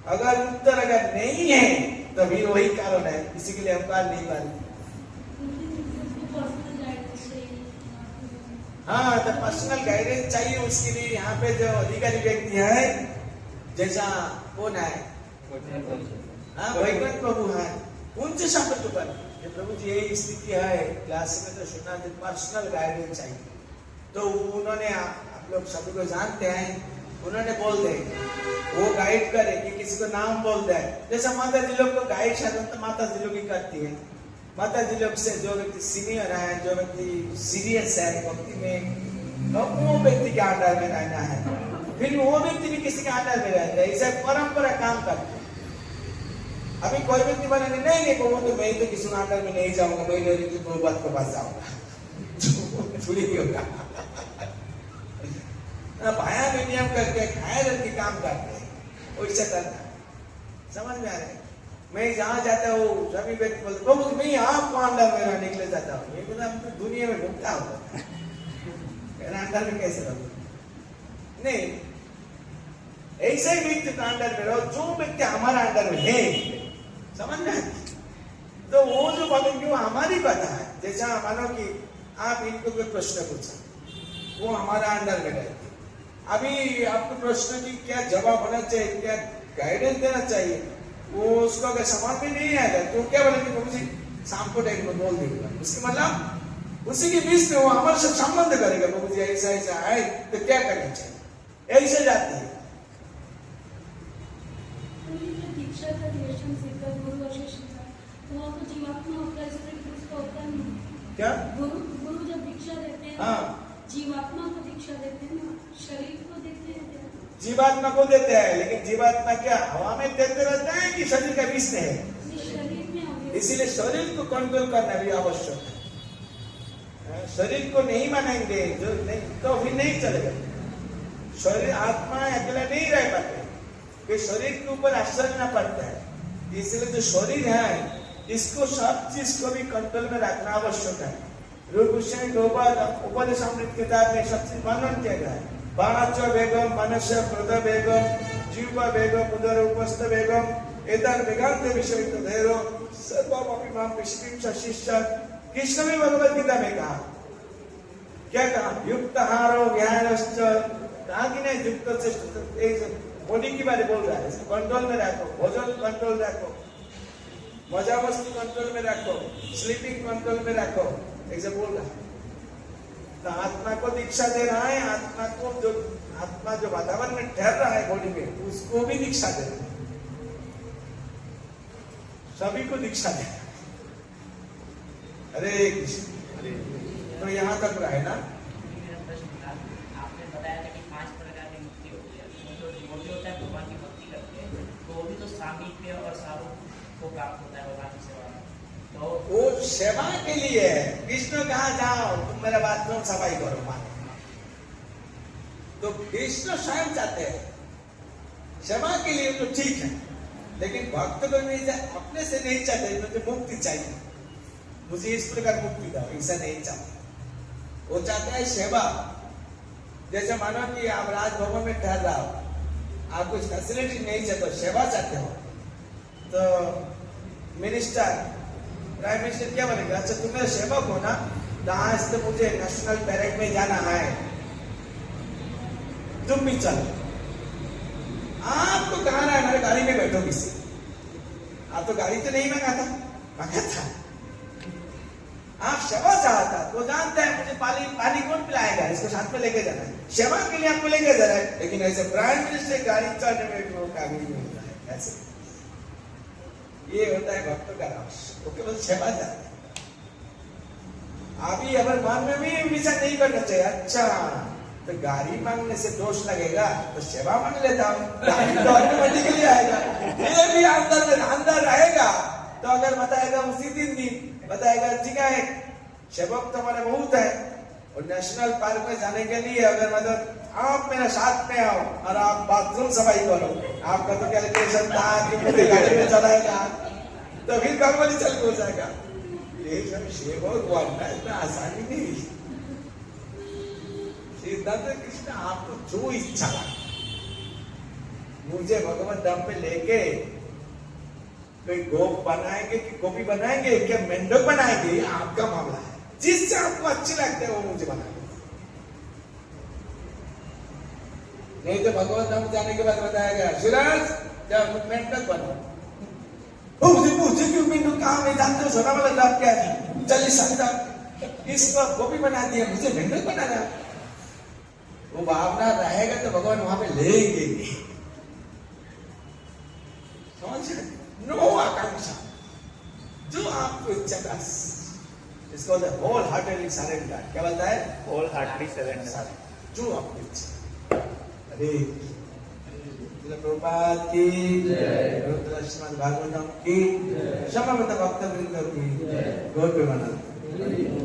अगर उत्तर अगर नहीं है तो भी वही कारण है, इसी के लिए हम कार्य नहीं पाते। हाँ, तो पर्सनल गाइडेंस चाहिए उसके लिए। यहाँ पे जो अधिकारी व्यक्ति है, जैसा कौन है, हाँ वैकुंठ प्रभु है, उनसे संपर्क कर, प्रभु जी यही स्थिति है, क्लास में तो सुना, पर्सनल गाइडेंस चाहिए। तो उन्होंने, आप लोग सभी को जानते हैं, उन्होंने बोल दे, वो गाइड करे कि किसी को नाम बोल दे। जैसा माता जी लोग को गाइड साधन तो माता जी लोग ही करती है। माता जी लोग से जो व्यक्ति सीनियर है, जो व्यक्ति सीरियस है भक्ति में, तो वो व्यक्ति के अंडर में रहना है, फिर वो व्यक्ति भी किसी के अंडर में रहता है। ऐसा परंपरा काम करते हैं। अभी कोई व्यक्ति बोले नहीं नहीं वो तो मैं तो किसी अंडर में नहीं जाऊंगा, मैं डायरेक्टली प्रभुपाद के पास जाऊंगा। थोड़ी होगा भाया मीडियम करके खाए रख के काम करते हैं, वैसा करना समझ में आ रहा है। मैं जहाँ जाता हूँ सभी व्यक्ति बोलते प्रभु मैं आपको अंडर में निकले जाता हूँ, ये बोला हम तो दुनिया में घूमता होगा, मेरा अंडर में कैसे रहूँ? नहीं, ऐसे ही व्यक्ति का अंडर में रहो जो व्यक्ति हमारा अंडर में है, समझ में आती? तो वो जो बोलेंगे वो हमारी बात है। जैसा मानो कि आप इनको कोई प्रश्न पूछा, वो हमारा अंडर में रहते, अभी आपको प्रश्न की क्या जवाब होना चाहिए, क्या गाइडेंस देना चाहिए, वो उसको अगर समझ में नहीं आएगा तो क्या बोलेंगे प्रभु जी शाम को टाइम में बोल देगा, उसके मतलब उसी के बीच में वो हमारे साथ संबंध करेगा। प्रभु जी ऐसा ऐसा है तो क्या करना चाहिए, ऐसे जाती है। दीक्षा का रिलेशनशिप है गुरु और शिष्य का, तो वहाँ तो जीवात्मा होता है, स्पिरिट उसका होता नहीं क्या गुरु जब दीक्षा देते हैं हाँ जीवात्मा को दीक्षा देते हैं ना, शरीर को देते हैं क्या? जीवात्मा को देते हैं, लेकिन जीवात्मा क्या हवा में देते रहता है कि शरीर के बीच में है? शरीर में आ गया। इसीलिए शरीर को कंट्रोल करना भी आवश्यक है। शरीर को नहीं मानेंगे जो नहीं तो फिर नहीं चलेगा। शरीर आत्मा अकेला नहीं रह पाते, कि शरीर के ऊपर असर करना पड़ता है। इसलिए जो शरीर है इसको सब चीज को भी कंट्रोल में रखना आवश्यक है। रूप गोस्वामी उपदेशामृत किताब में सब चीज वर्णन किया गया है। बाणाचो बेगम मनुष्य प्रद बेगम जीवा बेगम उदर उपस्थ बेगम एदर वेगांत विषय तो धैर्य सर्वमपि माम विश्विम शिष्य। कृष्ण ने भगवद गीता में कहा, क्या कहा? युक्त हारो ज्ञानश्च, कहा कि नहीं युक्त चेष्ट, बॉडी की बारे बोल रहा है, इसको कंट्रोल में रखो, भोजन कंट्रोल रखो, मजा मस्ती कंट्रोल में रखो, स्लीपिंग कंट्रोल में रखो, ऐसे बोल रहा है। तो आत्मा को दीक्षा दे रहा है, आत्मा को जो आत्मा जो वातावरण में ठहर रहा है बॉडी में, उसको भी दीक्षा दे रहा है, सभी को दीक्षा दे रहा है। हरे कृष्ण। तो यहाँ तक रहा है ना। आपने बताया था कि 5 प्रकार की मुक्ति होती है, तो जो होता है भगवान की भक्ति करते हैं तो वो भी तो सामीप्य और सारूप को प्राप्त होता है भगवान की सेवा में। तो वो सेवा के लिए है। कृष्ण कहा जाओ तुम मेरा बाथरूम सफाई करो, मान तो कृष्ण स्वयं चाहते हैं सेवा के लिए, तो ठीक है, लेकिन भक्त को नहीं चाहे, अपने से नहीं चाहते मुझे मुक्ति चाहिए, मुझे इस प्रकार मुक्ति दो, ऐसा नहीं चाहते। वो चाहता है सेवा। जैसे मानो कि आप राजभवन में ठहर रहा हो, आप कुछ फैसिलिटी नहीं चाहते, सेवा चाहते हो, तो मिनिस्टर प्राइम मिनिस्टर क्या बोलेंगे? अच्छा तुम मेरा सेवक हो ना, तो आज से मुझे नेशनल पैरेड में जाना है, तुम भी चलो। आपको कहा रहा है मेरे गाड़ी में बैठो किसी, आप तो गाड़ी तो नहीं मंगा था, आप सेवा चाहता तो जानते हैं मुझे पानी कौन पिलाएगा, इसको साथ में लेके जाना है, सेवा के लिए आपको लेके जा रहा है। लेकिन ऐसे प्राइम मिनिस्टर गाड़ी चढ़ने में मौका भी नहीं मिलता है। ऐसे ये होता है भक्तों का रास, वो केवल सेवा चाहते हैं। अभी अगर मन में भी विचार नहीं करना चाहिए, अच्छा तो गाड़ी मांगने से दोष लगेगा तो सेवा मांग लेता हूँ, गाड़ी तो ऑटोमेटिकली आएगा। ये भी अंदर रहेगा तो अगर बताएगा उसी दिन बताएगा जी का एक सेवक तो हमारे बहुत है, और नेशनल पार्क में जाने के लिए अगर मतलब आप मेरे साथ में आओ और आप बाथरूम सफाई करो, आपका तो कैलकुलेशन था कि मुझे गाड़ी में चलाएगा तो फिर गड़बड़ी चल हो जाएगा। ये सब सेवक बनना इतना आसानी नहीं। सिद्धार्थ कृष्ण आपको जो इच्छा लगे, मुझे भगवत धाम पे लेके कोई गोप बनाएंगे कि गोपी बनाएंगे क्या मेंढक बनाएंगे, ये आपका मामला है। जिससे आपको अच्छी लगते है वो मुझे बनाएंगे। नहीं तो भगवत धाम जाने के बाद बताएगा शिवराज जब मेंढक बनो, मुझे क्यों मेंढक कहा, मैं जानते हो सोना वाला लाभ क्या है, चल सकता इसको गोपी बना दिया, मुझे मेंढक बनाना। वो भावना रहेगा तो भगवान वहां पे लेंगे, समझ रहे? नो आकांक्षा, जो आपको इच्छा बस, इसको होल हार्टेडली सरेंडर। क्या बोलता है? होल हार्टेडली सरेंडर, जो आपको इच्छा। अरे श्रील प्रभुपाद की रुद्र श्रीमद् भागवतम की समस्त भक्त वृंद की गौर प्रेमानंद।